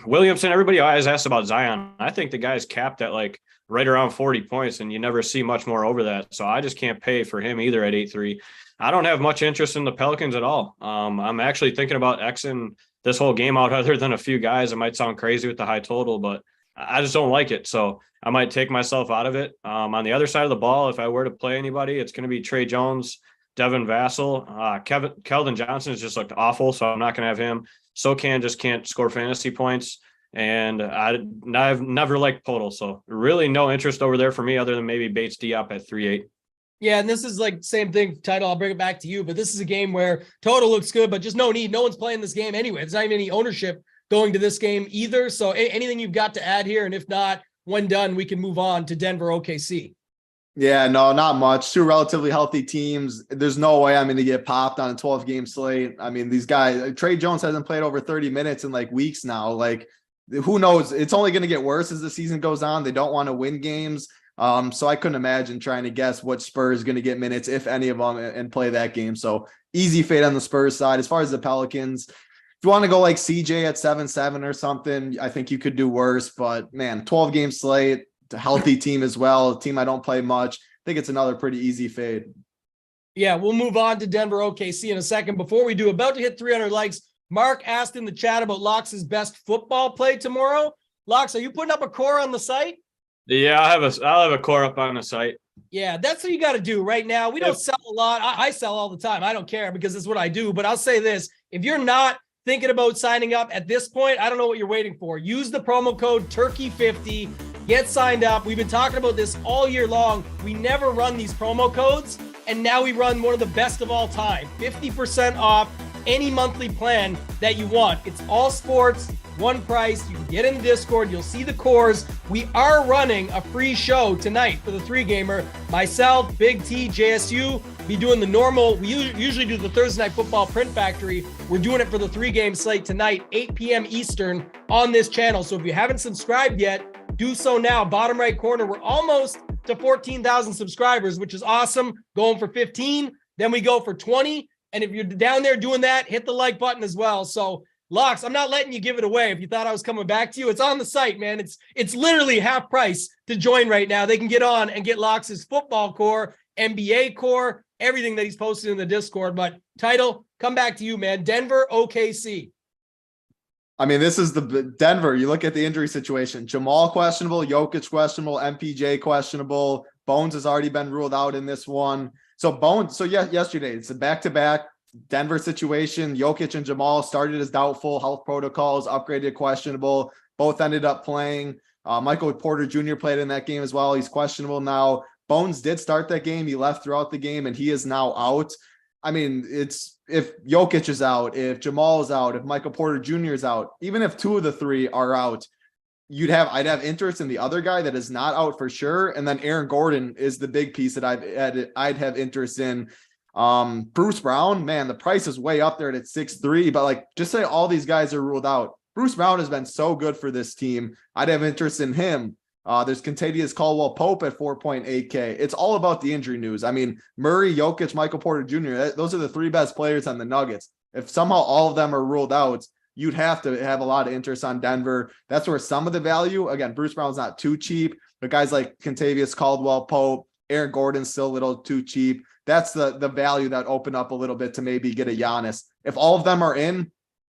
Williamson, everybody always asks about Zion. I think the guy's capped at like right around 40 points, and you never see much more over that. So I just can't pay for him either at 8-3. I don't have much interest in the Pelicans at all. I'm actually thinking about Xing this whole game out other than a few guys. It might sound crazy with the high total, but I just don't like it. So I might take myself out of it. On the other side of the ball, if I were to play anybody, it's going to be Trey Jones, Devin Vassell. Keldon Johnson has just looked awful, so I'm not going to have him. Socan just can't score fantasy points, and I've never liked Podol, so really no interest over there for me other than maybe Bates Diop at 3-8. Yeah, and this is like same thing, title. I'll bring it back to you, but this is a game where total looks good, but just no need. No one's playing this game anyway. There's not even any ownership going to this game either. So anything you've got to add here, and if not, when done, we can move on to Denver OKC. Yeah, no, not much. Two relatively healthy teams. There's no way I'm going to get popped on a 12-game slate. I mean, these guys, Trey Jones hasn't played over 30 minutes in like weeks now. Like, who knows? It's only going to get worse as the season goes on. They don't want to win games. So I couldn't imagine trying to guess what Spurs is going to get minutes, if any of them, and play that game. So easy fade on the Spurs side. As far as the Pelicans, if you want to go like CJ at 7-7 or something, I think you could do worse. But man, 12-game slate, a healthy team as well, a team I don't play much. I think it's another pretty easy fade. Yeah, we'll move on to Denver OKC in a second. Before we do, about to hit 300 likes. Mark asked in the chat about Locks' best football play tomorrow. Locks, are you putting up a core on the site? Yeah, I'll have a core up on the site. Yeah, that's what you got to do right now. We don't sell a lot. I sell all the time. I don't care because it's what I do. But I'll say this, if you're not thinking about signing up at this point, I don't know what you're waiting for. Use the promo code Turkey50. Get signed up. We've been talking about this all year long. We never run these promo codes, and now we run one of the best of all time. 50% off any monthly plan that you want. It's all sports, one price. You can get in the Discord. You'll see the cores. We are running a free show tonight for the 3-gamer. Myself, Big T, JSU, be doing the normal. We usually do the Thursday Night Football Print Factory. We're doing it for the 3-game slate tonight, 8 p.m. Eastern on this channel. So if you haven't subscribed yet, do so now. Bottom right corner, we're almost to 14,000 subscribers, which is awesome. Going for 15, then we go for 20. And if you're down there doing that, hit the like button as well. So Locks, I'm not letting you give it away. If you thought I was coming back to you, it's on the site, man. It's literally half price to join right now. They can get on and get Locks' football core, NBA core, everything that he's posted in the Discord. But title, come back to you, man. Denver, OKC. I mean, this is the Denver. You look at the injury situation. Jamal questionable, Jokic questionable, MPJ questionable. Bones has already been ruled out in this one. Yesterday, it's a back-to-back Denver situation. Jokic and Jamal started as doubtful, health protocols, upgraded questionable. Both ended up playing. Michael Porter Jr. played in that game as well. He's questionable now. Bones did start that game. He left throughout the game, and he is now out. I mean, if Jokic is out, if Jamal is out, if Michael Porter Jr. is out, even if 2 of the 3 are out, I'd have interest in the other guy that is not out for sure. And then Aaron Gordon is the big piece that I'd have interest in. Bruce Brown, man, the price is way up there at 6-3, but like, just say all these guys are ruled out. Bruce Brown has been so good for this team. I'd have interest in him. There's Kentavious Caldwell-Pope at 4.8K. It's all about the injury news. I mean, Murray, Jokic, Michael Porter Jr., those are the 3 best players on the Nuggets. If somehow all of them are ruled out, you'd have to have a lot of interest on Denver. That's where some of the value, again, Bruce Brown's not too cheap, but guys like Kentavious Caldwell-Pope, Aaron Gordon's still a little too cheap. That's the value that opened up a little bit to maybe get a Giannis. If all of them are in,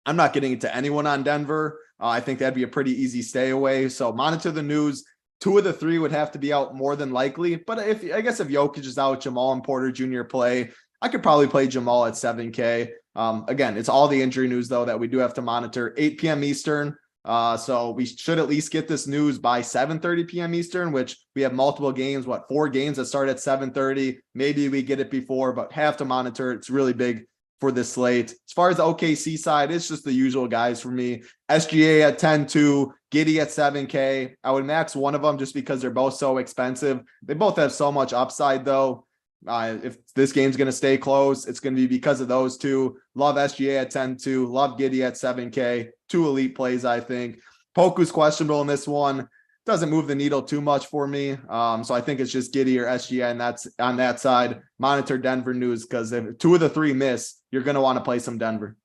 I'm not getting into anyone on Denver. I think that'd be a pretty easy stay away. So monitor the news. 2 of the 3 would have to be out more than likely. But if Jokic is out, Jamal and Porter Jr. play, I could probably play Jamal at 7K. Again, it's all the injury news, though, that we do have to monitor. 8 p.m. Eastern. So we should at least get this news by 7:30 p.m. Eastern, which we have multiple games, 4 games that start at 7:30. Maybe we get it before, but have to monitor. It's really big for this slate. As far as the OKC side, it's just the usual guys for me. SGA at 10-2, Giddey at 7K. I would max one of them just because they're both so expensive. They both have so much upside, though. If this game's going to stay close, it's going to be because of those 2. Love SGA at 10-2. Love Giddey at 7K. 2 elite plays, I think. Poku's questionable in this one. Doesn't move the needle too much for me. So I think it's just Giddey or SGA, and that's on that side. Monitor Denver news, because if 2 of the 3 miss, you're going to want to play some Denver.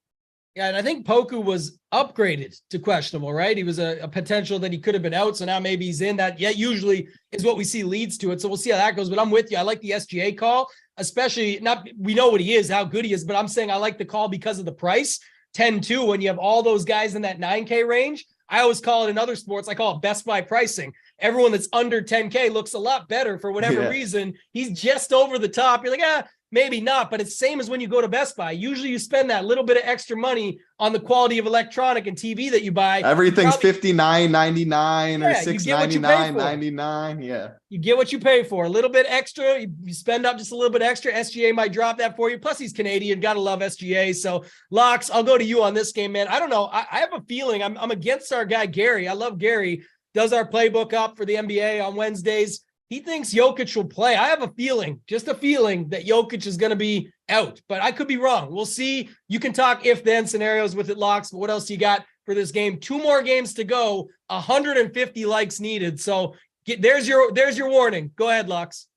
Yeah, and I think Poku was upgraded to questionable, right? He was a potential that he could have been out, so now maybe he's in. That usually is what we see leads to it. So we'll see how that goes. But I'm with you. I like the SGA call, especially we know what he is, how good he is, but I'm saying I like the call because of the price. 10-2, when you have all those guys in that 9K range. I always call it in other sports, I call it Best Buy pricing. Everyone that's under 10K looks a lot better for whatever reason. He's just over the top. You're like, maybe not, but it's same as when you go to Best Buy. Usually you spend that little bit of extra money on the quality of electronic and TV that you buy. Everything's $59.99 or $699.99. Yeah. You get what you pay for. A little bit extra. You spend up just a little bit extra. SGA might drop that for you. Plus he's Canadian. Got to love SGA. So Locks, I'll go to you on this game, man. I don't know. I have a feeling I'm against our guy, Gary. I love Gary. Does our playbook up for the NBA on Wednesdays. He thinks Jokic will play. I have a feeling, just a feeling, that Jokic is going to be out, but I could be wrong. We'll see. You can talk if-then scenarios with it, Locks, but what else you got for this game? 2 more games to go, 150 likes needed. So there's your warning. Go ahead, Locks.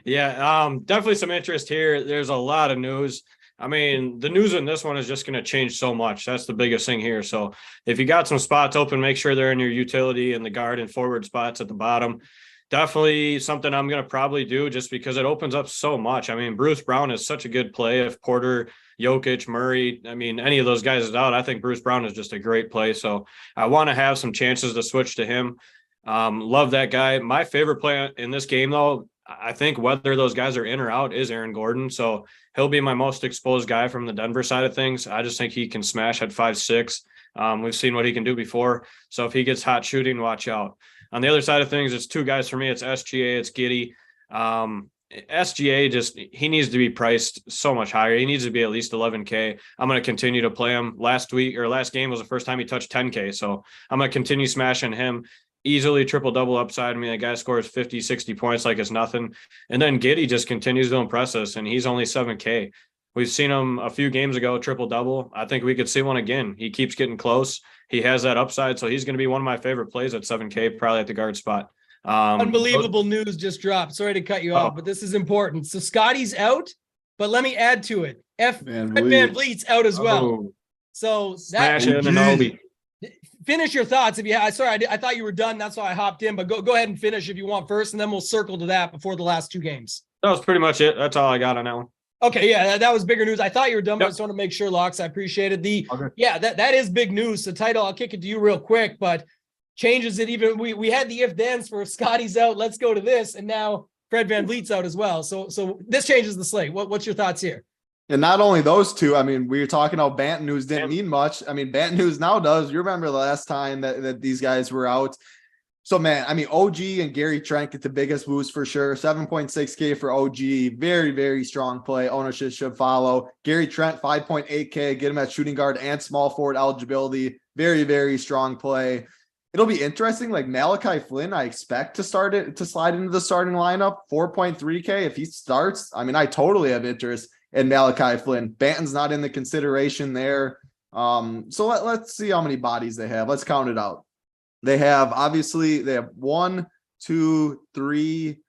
Yeah, definitely some interest here. There's a lot of news. I mean, the news in this one is just going to change so much. That's the biggest thing here. So if you got some spots open, make sure they're in your utility and the guard and forward spots at the bottom. Definitely something I'm going to probably do just because it opens up so much. I mean, Bruce Brown is such a good play. If Porter, Jokic, Murray, I mean, any of those guys is out, I think Bruce Brown is just a great play. So I want to have some chances to switch to him. Love that guy. My favorite play in this game, though, I think whether those guys are in or out is Aaron Gordon. So he'll be my most exposed guy from the Denver side of things. I just think he can smash at 5'6". We've seen what he can do before. So if he gets hot shooting, watch out. On the other side of things, it's 2 guys for me. It's SGA, it's Giddey. SGA he needs to be priced so much higher. He needs to be at least 11K. I'm going to continue to play him. Last game was the first time he touched 10K. So I'm going to continue smashing him. Easily triple-double upside. I mean, the guy scores 50, 60 points like it's nothing. And then Giddey just continues to impress us, and he's only 7K. We've seen him a few games ago, triple-double. I think we could see one again. He keeps getting close. He has that upside, so he's going to be one of my favorite plays at 7K, probably at the guard spot. Unbelievable news just dropped. Sorry to cut you off, but this is important. So Scotty's out, but let me add to it. Fred VanVleet's out as well. So smash it in Obi. Finish your thoughts if you have. Sorry, I thought you were done. That's why I hopped in, but go ahead and finish if you want first, and then we'll circle to that before the last 2 games. That was pretty much it. That's all I got on that one. Okay, yeah, that was bigger news. I thought you were done, but I just want to make sure, Locks. I appreciate it. Yeah, that is big news. The title, I'll kick it to you real quick, but changes it even. We had the if-thens for Scotty's out. Let's go to this, and now Fred VanVleet's out as well. So this changes the slate. What's your thoughts here? And not only those two, I mean, we were talking about Banton news didn't mean much. I mean, Banton news now does. You remember the last time that these guys were out. So, man, I mean, OG and Gary Trent get the biggest boost for sure. 7.6K for OG. Very, very strong play. Ownership should follow. Gary Trent, 5.8K. Get him at shooting guard and small forward eligibility. Very, very strong play. It'll be interesting. Like Malachi Flynn, I expect to slide into the starting lineup. 4.3K. If he starts, I mean, I totally have interest in Malachi Flynn. Banton's not in the consideration there. So let's see how many bodies they have. Let's count it out. They have 1, 2, 3,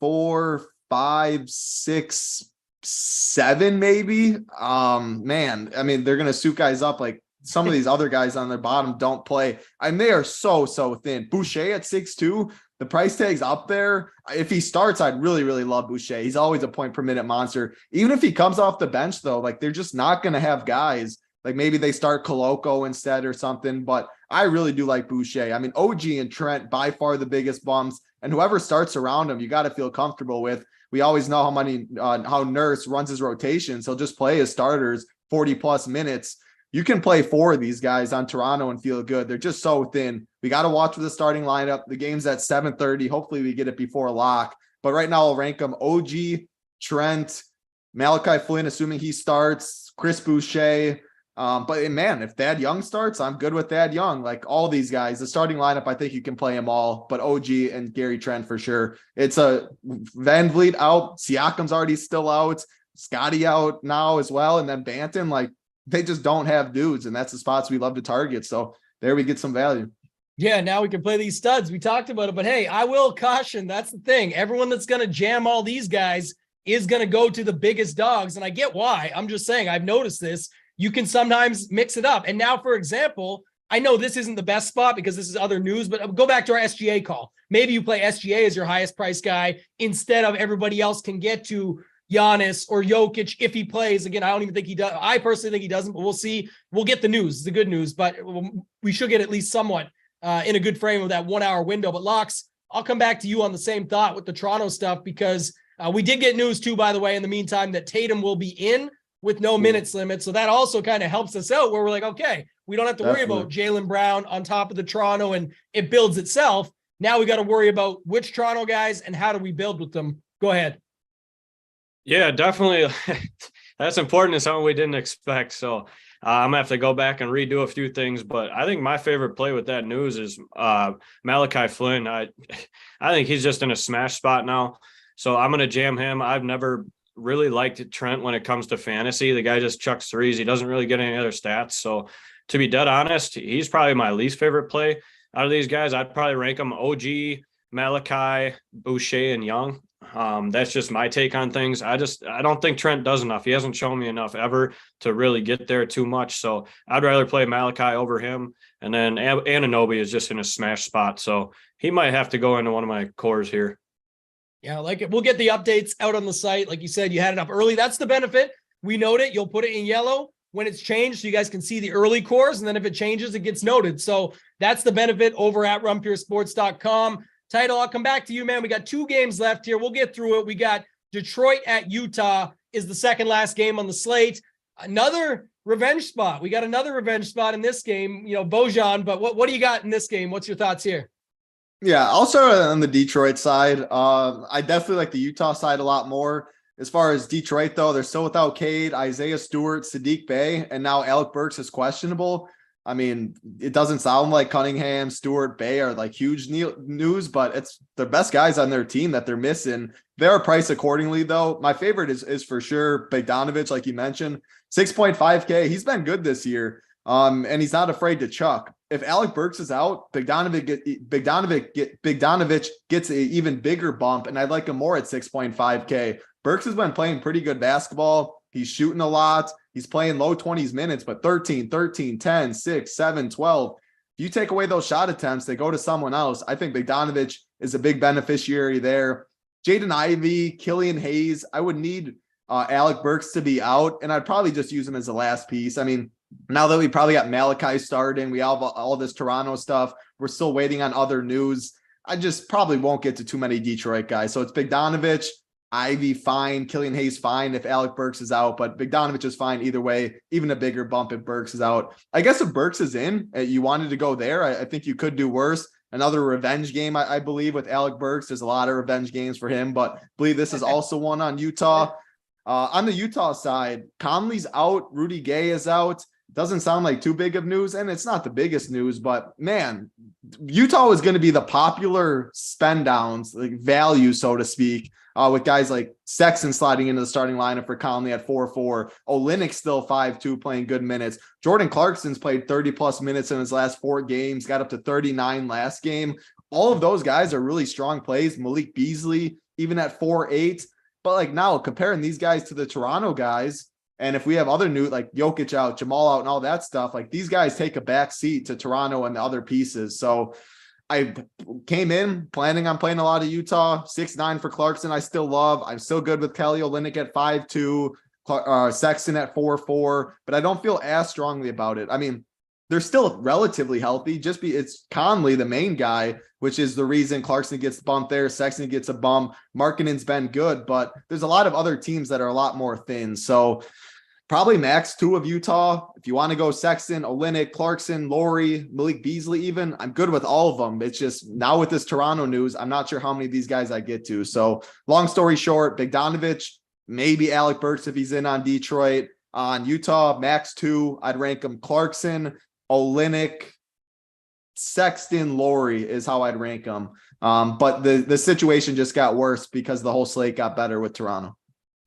4, 5, 6, 7, maybe. Man, I mean, they're gonna suit guys up like some of these other guys on their bottom don't play. And they are so thin. Boucher at 6'2". The price tag's up there. If he starts, I'd really, really love Boucher. He's always a point per minute monster. Even if he comes off the bench, though, like they're just not going to have guys. Like maybe they start Koloko instead or something. But I really do like Boucher. I mean, OG and Trent, by far the biggest bums. And whoever starts around him, you got to feel comfortable with. We always know how Nurse runs his rotations. He'll just play his starters 40-plus minutes. You can play 4 of these guys on Toronto and feel good. They're just so thin. We got to watch for the starting lineup. The game's at 7:30. Hopefully we get it before lock. But right now I'll rank them OG, Trent, Malachi Flynn, assuming he starts, Chris Boucher. But man, if Thad Young starts, I'm good with Thad Young. Like all these guys, the starting lineup, I think you can play them all. But OG and Gary Trent for sure. It's a VanVleet out. Siakam's already still out. Scotty out now as well. And then Banton, like, they just don't have dudes, and that's the spots we love to target. So there we get some value. Yeah, now we can play these studs. We talked about it, but hey, I will caution. That's the thing. Everyone that's going to jam all these guys is going to go to the biggest dogs, and I get why. I'm just saying I've noticed this. you can sometimes mix it up. And now, for example, I know this isn't the best spot because this is other news, but go back to our SGA call. Maybe you play SGA as your highest price guy instead of everybody else can get to Giannis or Jokic if he plays. Again, I don't even think he does. I personally think he doesn't, but we'll see. We'll get the news, the good news, but we should get at least somewhat in a good frame of that 1 hour window. But Locks, I'll come back to you on the same thought with the Toronto stuff, because we did get news too, by the way, in the meantime, that Tatum will be in with no minutes limit. So that also kind of helps us out where we're like, okay, we don't have to worry about Jaylen Brown on top of the Toronto, and it builds itself. Now we got to worry about which Toronto guys and how do we build with them. Go ahead. Yeah, definitely. That's important and something we didn't expect. So I'm gonna have to go back and redo a few things, but I think my favorite play with that news is Malachi Flynn. I think he's just in a smash spot now. So I'm going to jam him. I've never really liked Trent when it comes to fantasy. The guy just chucks threes. He doesn't really get any other stats. So to be dead honest, he's probably my least favorite play out of these guys. I'd probably rank him OG, Malachi, Boucher, and Young. That's just my take on things. I don't think Trent does enough. He hasn't shown me enough ever to really get there too much. So I'd rather play Malachi over him. And then Anunoby is just in a smash spot. So he might have to go into one of my cores here. Yeah, I like it. We'll get the updates out on the site. Like you said, you had it up early. That's the benefit. We note it. You'll put it in yellow when it's changed so you guys can see the early cores. And then if it changes, it gets noted. So that's the benefit over at runpuresports.com. Title, I'll come back to you, man. We got 2 games left here. We'll get through it. We got Detroit at Utah is the second last game on the slate. Another revenge spot. We got another revenge spot in this game, Bojan. But what do you got in this game? What's your thoughts here? Yeah, I'll start on the Detroit side. I definitely like the Utah side a lot more. As far as Detroit, though, they're still without Cade, Isaiah Stewart, Sadiq Bey, and now Alec Burks is questionable. I mean, it doesn't sound like Cunningham, Stewart, Bey are like huge news, but it's the best guys on their team that they're missing. They're priced accordingly, though. My favorite is for sure Bogdanovic, like you mentioned, 6.5K. He's been good this year, and he's not afraid to chuck. If Alec Burks is out, Bogdanovic gets an even bigger bump, and I'd like him more at 6.5K. Burks has been playing pretty good basketball. He's shooting a lot. He's playing low 20s minutes, but 13, 10, 6, 7, 12. If you take away those shot attempts, they go to someone else. I think Bogdanovic is a big beneficiary there. Jaden Ivey, Killian Hayes. I would need Alec Burks to be out, and I'd probably just use him as the last piece. I mean, now that we probably got Malachi starting, we have all this Toronto stuff. We're still waiting on other news. I just probably won't get to too many Detroit guys. So it's Bogdanovic, Ivy fine, Killian Hayes fine if Alec Burks is out, but Bogdanovic is fine either way, even a bigger bump if Burks is out. I guess if Burks is in, you wanted to go there, I think you could do worse. Another revenge game, I believe, with Alec Burks. There's a lot of revenge games for him, but I believe this is also one on Utah. On the Utah side, Conley's out, Rudy Gay is out. Doesn't sound like too big of news, and it's not the biggest news, but man, Utah is going to be the popular spend downs, like value, so to speak, with guys like Sexton sliding into the starting lineup for Conley at 4-4. Olynyk's still 5-2, playing good minutes. Jordan Clarkson's played 30-plus minutes in his last 4 games, got up to 39 last game. All of those guys are really strong plays. Malik Beasley, even at 4-8. But like now, comparing these guys to the Toronto guys, and if we have other new, like Jokic out, Jamal out, and all that stuff, like these guys take a back seat to Toronto and the other pieces. So I came in planning on playing a lot of Utah. 6-9 for Clarkson, I still love. I'm still good with Kelly Olynyk at 5-2, Sexton at 4-4, but I don't feel as strongly about it. I mean, they're still relatively healthy. It's Conley, the main guy, which is the reason Clarkson gets bumped there. Sexton gets a bump. Markkanen's been good, but there's a lot of other teams that are a lot more thin. So probably max 2 of Utah. If you want to go Sexton, Olynyk, Clarkson, Laurie, Malik Beasley even, I'm good with all of them. It's just now with this Toronto news, I'm not sure how many of these guys I get to. So long story short, Bogdanovic, maybe Alec Burks if he's in on Detroit. On Utah, max 2, I'd rank him Clarkson, Olynyk, Sexton, Laurie is how I'd rank them. But the situation just got worse because the whole slate got better with Toronto.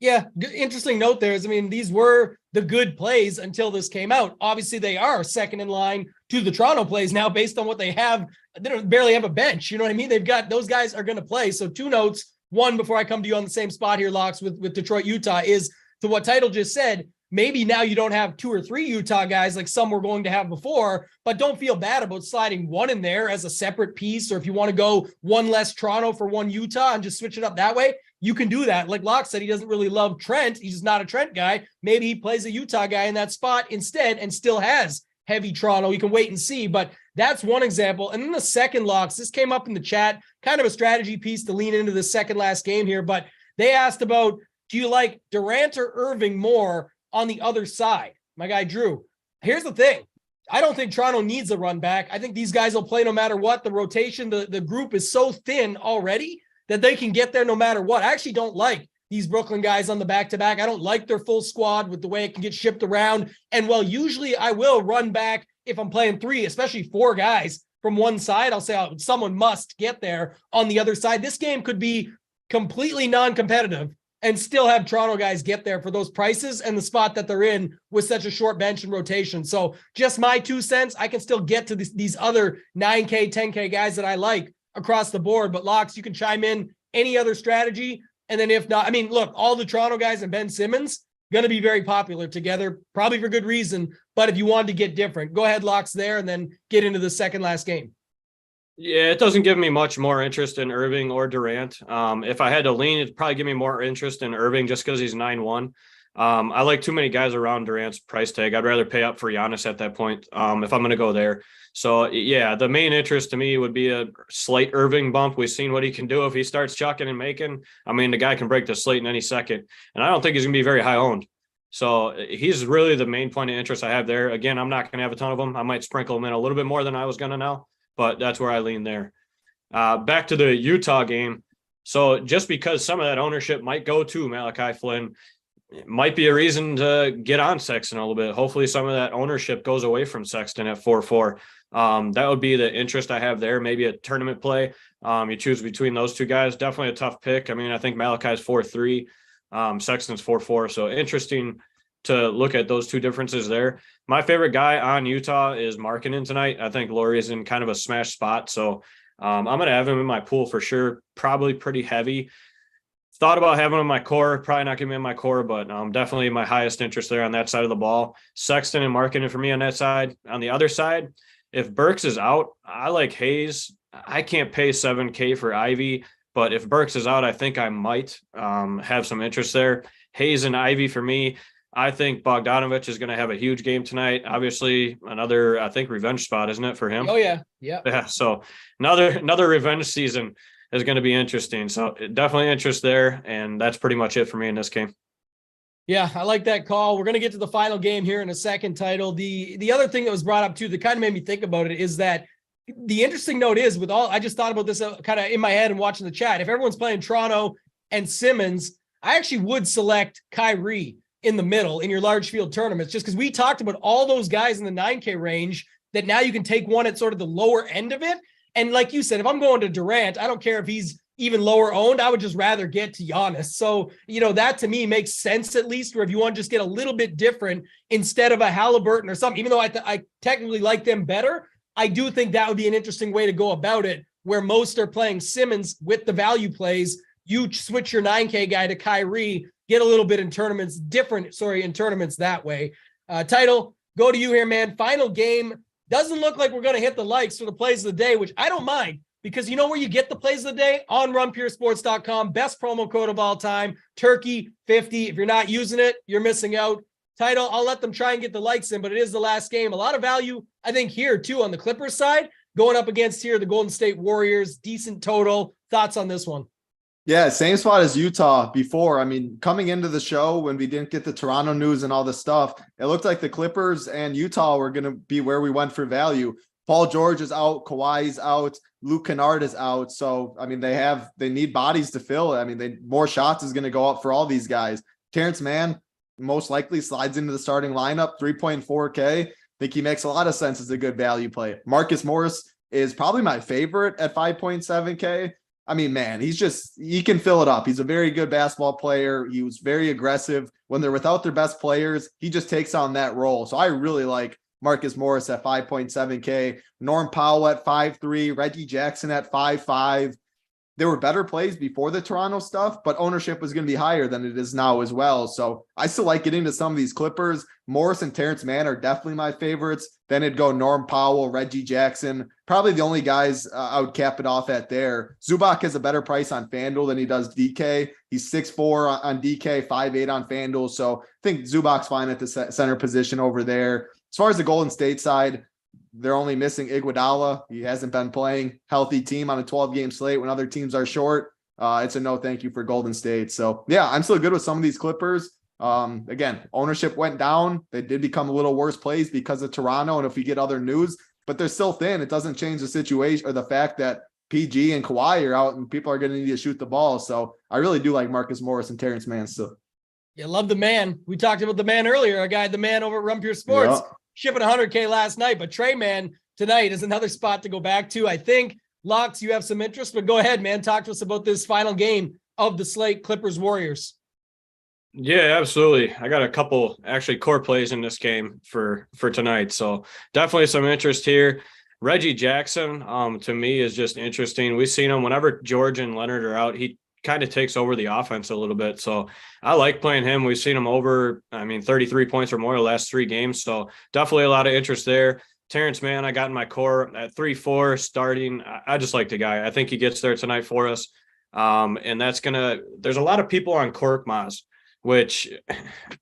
Yeah, interesting note there is, I mean, these were the good plays until this came out. Obviously, they are second in line to the Toronto plays now based on what they have. They don't barely have a bench. You know what I mean? They've got those guys are going to play. So 2 notes. One, before I come to you on the same spot here, Locks, with Detroit, Utah, is to what Title just said. maybe now you don't have 2 or 3 Utah guys like some were going to have before, but don't feel bad about sliding one in there as a separate piece. Or if you want to go one less Toronto for one Utah and just switch it up that way, you can do that. Like Locke said, he doesn't really love Trent. He's just not a Trent guy. Maybe he plays a Utah guy in that spot instead and still has heavy Toronto. You can wait and see, but that's one example. And then the second, Locks, this came up in the chat, kind of a strategy piece to lean into the second last game here, but they asked about, do you like Durant or Irving more on the other side? My guy, Drew. Here's the thing. I don't think Toronto needs a run back. I think these guys will play no matter what. The rotation, the group is so thin already that they can get there no matter what. I actually don't like these Brooklyn guys on the back-to-back. I don't like their full squad with the way it can get shipped around. And while usually I will run back if I'm playing 3, especially 4 guys from one side, I'll say someone must get there on the other side. This game could be completely non-competitive and still have Toronto guys get there for those prices and the spot that they're in with such a short bench and rotation. So just my 2 cents, I can still get to these other 9K, 10K guys that I like across the board. But Locks, you can chime in any other strategy. And then if not, I mean, look, all the Toronto guys and Ben Simmons going to be very popular together, probably for good reason. But if you wanted to get different, go ahead, Locks there, and then get into the second last game. Yeah, it doesn't give me much more interest in Irving or Durant. If I had to lean, it'd probably give me more interest in Irving just because he's 9-1. I like too many guys around Durant's price tag. I'd rather pay up for Giannis at that point if I'm going to go there. So, yeah, the main interest to me would be a slight Irving bump. We've seen what he can do if he starts chucking and making. I mean, the guy can break the slate in any second, and I don't think he's going to be very high owned. So he's really the main point of interest I have there. Again, I'm not going to have a ton of them. I might sprinkle them in a little bit more than I was going to now, but that's where I lean there. Back to the Utah game. So just because some of that ownership might go to Malachi Flynn, it might be a reason to get on Sexton a little bit. Hopefully some of that ownership goes away from Sexton at 4-4. That would be the interest I have there. Maybe a tournament play. You choose between those 2 guys. Definitely a tough pick. I mean, I think Malachi's 4-3. Sexton's 4-4. So interesting to look at those 2 differences there. My favorite guy on Utah is Markkanen tonight. I think Laurie is in kind of a smash spot. So I'm going to have him in my pool for sure. Probably pretty heavy. Thought about having him in my core, probably not going to be in my core, but definitely my highest interest there on that side of the ball. Sexton and Markkanen for me on that side. On the other side, if Burks is out, I like Hayes. I can't pay $7K for Ivy, but if Burks is out, I think I might have some interest there. Hayes and Ivy for me. I think Bogdanovich is going to have a huge game tonight. Obviously, another, I think, revenge spot, isn't it, for him? Oh, yeah. Yeah. So another revenge season is going to be interesting. So definitely interest there. And that's pretty much it for me in this game. Yeah, I like that call. We're going to get to the final game here in a second, Title. The other thing that was brought up too, that kind of made me think about it, is that the interesting note is with all, I just thought about this kind of in my head and watching the chat. If everyone's playing Toronto and Simmons, I actually would select Kyrie in the middle in your large field tournaments, just because we talked about all those guys in the 9K range that now you can take one at sort of the lower end of it. And like you said, if I'm going to Durant, I don't care if he's even lower owned. I would just rather get to Giannis. So, that to me makes sense, at least, where if you want to just get a little bit different instead of a Halliburton or something, even though I technically like them better, I do think that would be an interesting way to go about it, where most are playing Simmons with the value plays. You switch your 9K guy to Kyrie, get a little bit in tournaments, in tournaments that way. Title, go to you here, man. Final game. Doesn't look like we're going to hit the likes for the plays of the day, which I don't mind, because you know where you get the plays of the day? On runpuresports.com. Best promo code of all time, Turkey 50. If you're not using it, you're missing out. Title, I'll let them try and get the likes in, but it is the last game. A lot of value, I think, here too on the Clippers side, going up against here the Golden State Warriors. Decent total. Thoughts on this one? Yeah, same spot as Utah before. I mean, coming into the show when we didn't get the Toronto news and all this stuff, it looked like the Clippers and Utah were going to be where we went for value. Paul George is out, Kawhi's out, Luke Kennard is out. So, I mean, they need bodies to fill. I mean, more shots is going to go up for all these guys. Terrence Mann most likely slides into the starting lineup, 3.4K. Think he makes a lot of sense as a good value play. Marcus Morris is probably my favorite at 5.7K. I mean, man, he can fill it up. He's a very good basketball player. He was very aggressive when they're without their best players. He just takes on that role. So I really like Marcus Morris at 5.7K, Norm Powell at 5.3, Reggie Jackson at 5.5. there were better plays before the Toronto stuff, but ownership was going to be higher than it is now as well. So I still like getting to some of these Clippers. Morris and Terrence Mann are definitely my favorites. Then it'd go Norm Powell, Reggie Jackson, probably the only guys I would cap it off at there. Zubac has a better price on FanDuel than he does DK. He's 6'4" on DK, 5'8" on FanDuel. So I think Zubac's fine at the center position over there. As far as the Golden State side, they're only missing Iguodala. He hasn't been playing. Healthy team on a 12-game slate when other teams are short. It's a no thank you for Golden State. So, yeah, I'm still good with some of these Clippers. Again, ownership went down. They did become a little worse plays because of Toronto, and if we get other news, but they're still thin. It doesn't change the situation or the fact that PG and Kawhi are out and people are going to need to shoot the ball. So I really do like Marcus Morris and Terrence Mann still. Yeah, love the man. We talked about the man earlier, our guy, the man over at Run Pure Sports. Yep. Shipping 100K last night, but Trey Man tonight is another spot to go back to. I think, Locks, you have some interest, but go ahead, man. Talk to us about this final game of the slate, Clippers-Warriors. Yeah, absolutely. I got a couple actually core plays in this game for tonight. So definitely some interest here. Reggie Jackson, to me, is just interesting. We've seen him whenever George and Leonard are out, he kind of takes over the offense a little bit. So I like playing him. We've seen him over, 33 points or more the last 3 games. So definitely a lot of interest there. Terrence Mann, I got in my core at 3-4 starting. I just like the guy. I think he gets there tonight for us. And there's a lot of people on Korkmaz, which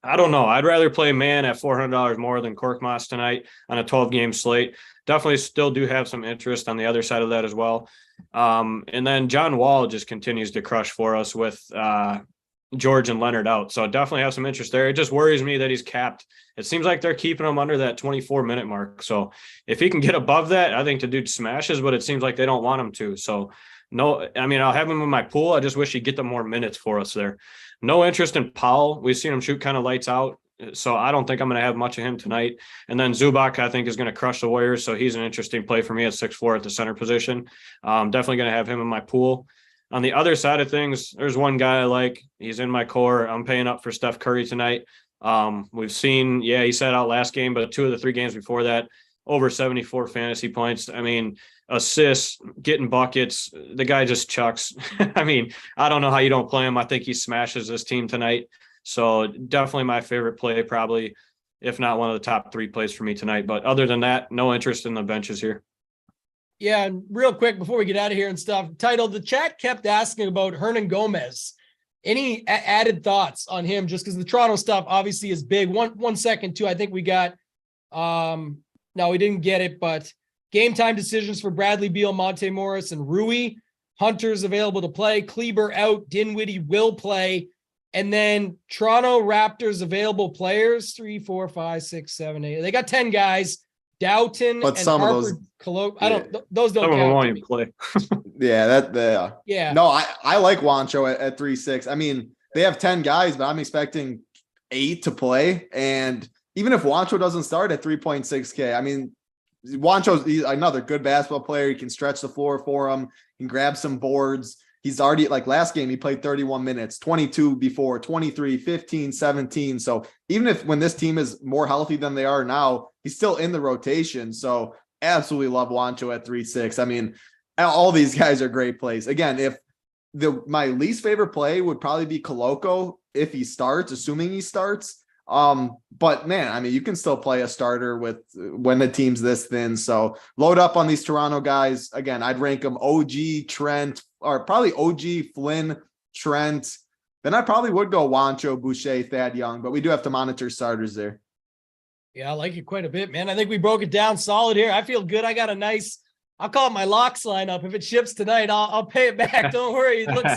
I don't know. I'd rather play Mann at $400 more than Korkmaz tonight on a 12-game slate. Definitely still do have some interest on the other side of that as well. And then John Wall just continues to crush for us with George and Leonard out. So definitely have some interest there. It just worries me that he's capped. It seems like they're keeping him under that 24-minute mark. So if he can get above that, I think the dude smashes, but it seems like they don't want him to. So no, I'll have him in my pool. I just wish he'd get the more minutes for us there. No interest in Powell. We've seen him shoot kind of lights out. So I don't think I'm going to have much of him tonight. And then Zubac, I think, is going to crush the Warriors. So he's an interesting play for me at 6'4" at the center position. Definitely going to have him in my pool. On the other side of things, there's one guy I like. He's in my core. I'm paying up for Steph Curry tonight. We've seen, he sat out last game, but 2 of the 3 games before that, over 74 fantasy points. Assists, getting buckets. The guy just chucks. I don't know how you don't play him. I think he smashes this team tonight. So definitely my favorite play, probably, if not one of the top 3 plays for me tonight. But other than that, no interest in the benches here. Yeah, and real quick before we get out of here and stuff, title, the chat kept asking about Hernan Gomez. Any added thoughts on him? Just because the Toronto stuff obviously is big. One second too. I think we got. No, we didn't get it, but game time decisions for Bradley Beal, Monte Morris, and Rui. Hunter's available to play. Kleber out. Dinwiddie will play. And then Toronto Raptors available players, 3, 4, 5, 6, 7, 8. They got 10 guys. Doughton but and some Harper, of those, those don't Some of them count. won't even play. Yeah. No, I like Juancho at 3-6. They have 10 guys, but I'm expecting 8 to play. And even if Juancho doesn't start at 3.6K, Juancho's another good basketball player. He can stretch the floor for him. He can grab some boards. He's already, like last game, he played 31 minutes, 22 before, 23, 15, 17. So even if when this team is more healthy than they are now, he's still in the rotation. So absolutely love Juancho at 3-6. All these guys are great plays. Again, if my least favorite play would probably be Koloko if he starts, assuming he starts. But man, you can still play a starter when the team's this thin. So load up on these Toronto guys. Again, I'd rank them OG, Trent, or probably OG, Flynn, Trent. Then I probably would go Juancho, Boucher, Thad Young, but we do have to monitor starters there. Yeah, I like it quite a bit, man. I think we broke it down solid here. I feel good. I got a nice, I'll call it my locks lineup. If it ships tonight, I'll pay it back. Don't worry. It looks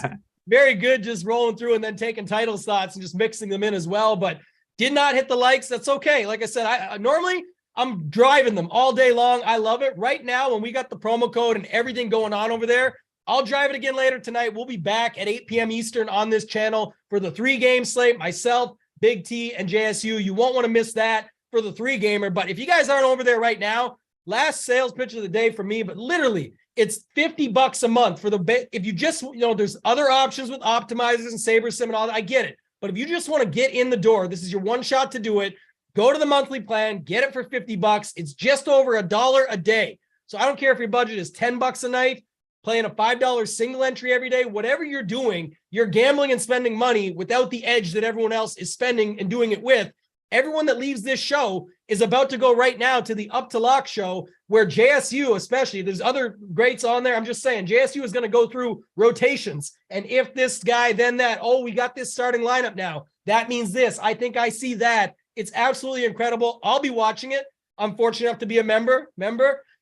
very good just rolling through and then taking title slots and just mixing them in as well. But did not hit the likes. That's okay. Like I said, I normally I'm driving them all day long. I love it. Right now, when we got the promo code and everything going on over there, I'll drive it again later tonight. We'll be back at 8 p.m. Eastern on this channel for the 3-game slate. Myself, Big T, and JSU. You won't want to miss that for the 3-gamer. But if you guys aren't over there right now, last sales pitch of the day for me, but literally it's $50 a month for the, if you just, there's other options with optimizers and SaberSim and all that. I get it. But if you just want to get in the door, this is your one shot to do it. Go to the monthly plan, get it for $50. It's just over $1 a day. So I don't care if your budget is $10 a night, playing a $5 single entry every day, whatever you're doing, you're gambling and spending money without the edge that everyone else is spending and doing it with. Everyone that leaves this show is about to go right now to the Up to Lock show, where JSU, especially, there's other greats on there. I'm just saying, JSU is going to go through rotations. And if this guy, then that, oh, we got this starting lineup now, that means this. I think I see that. It's absolutely incredible. I'll be watching it. I'm fortunate enough to be a member,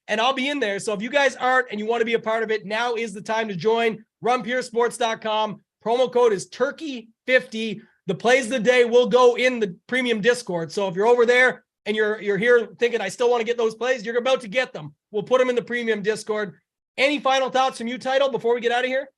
and I'll be in there. So if you guys aren't and you want to be a part of it, now is the time to join. RunPureSports.com. Promo code is Turkey50. The plays of the day will go in the premium Discord. So if you're over there and you're here thinking, I still want to get those plays, you're about to get them. We'll put them in the premium Discord. Any final thoughts from you, Title, before we get out of here?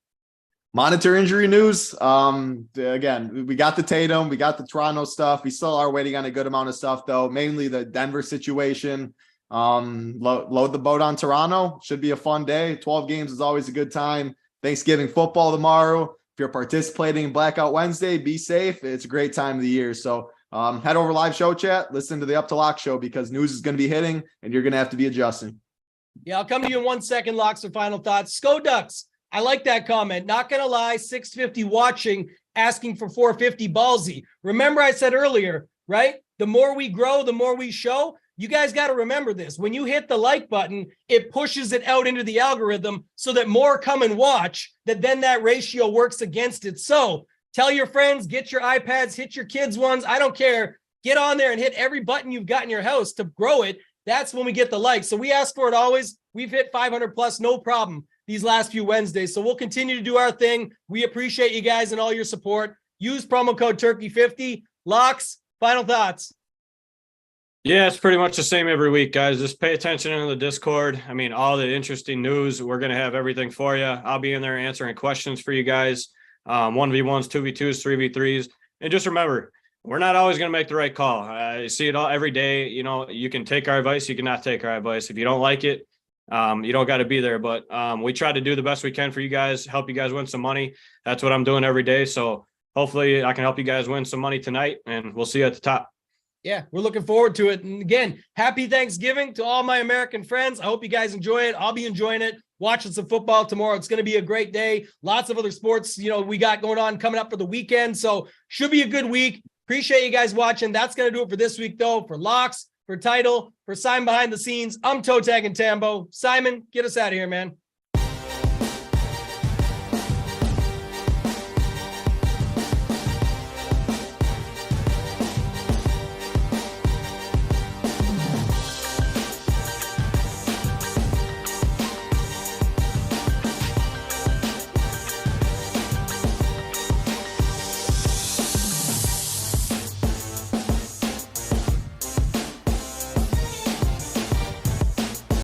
Monitor injury news. Again, we got the Tatum, we got the Toronto stuff. We still are waiting on a good amount of stuff, though, mainly the Denver situation. Load the boat on Toronto. Should be a fun day. 12 games is always a good time. Thanksgiving football tomorrow. If you're participating in Blackout Wednesday, be safe. It's a great time of the year. So head over live show chat, listen to the Up to Lock show, because news is going to be hitting and you're going to have to be adjusting. Yeah, I'll come to you in 1 second, Locks, for final thoughts. Sko Ducks, I like that comment. Not going to lie, 650 watching, asking for 450 ballsy. Remember I said earlier, right? The more we grow, the more we show. You guys got to remember this. When you hit the like button, it pushes it out into the algorithm so that more come and watch, that then that ratio works against it. So tell your friends, get your iPads, hit your kids' ones. I don't care. Get on there and hit every button you've got in your house to grow it. That's when we get the likes. So we ask for it always. We've hit 500 plus, no problem, these last few Wednesdays. So we'll continue to do our thing. We appreciate you guys and all your support. Use promo code Turkey50. Locks, final thoughts. Yeah, it's pretty much the same every week, guys. Just pay attention in the Discord. I mean, all the interesting news, we're going to have everything for you. I'll be in there answering questions for you guys. 1v1s, 2v2s, 3v3s. And just remember, we're not always going to make the right call. I see it all every day. You know, you can take our advice. You cannot take our advice. If you don't like it, you don't got to be there. But we try to do the best we can for you guys, help you guys win some money. That's what I'm doing every day. So hopefully I can help you guys win some money tonight, and we'll see you at the top. Yeah, we're looking forward to it. And again, happy Thanksgiving to all my American friends. I hope you guys enjoy it. I'll be enjoying it, watching some football tomorrow. It's going to be a great day. Lots of other sports, we got going on coming up for the weekend. So should be a good week. Appreciate you guys watching. That's going to do it for this week, though. For Locks, for Title, for Simon behind the scenes, I'm Toe Tag and Tambo. Simon, get us out of here, man.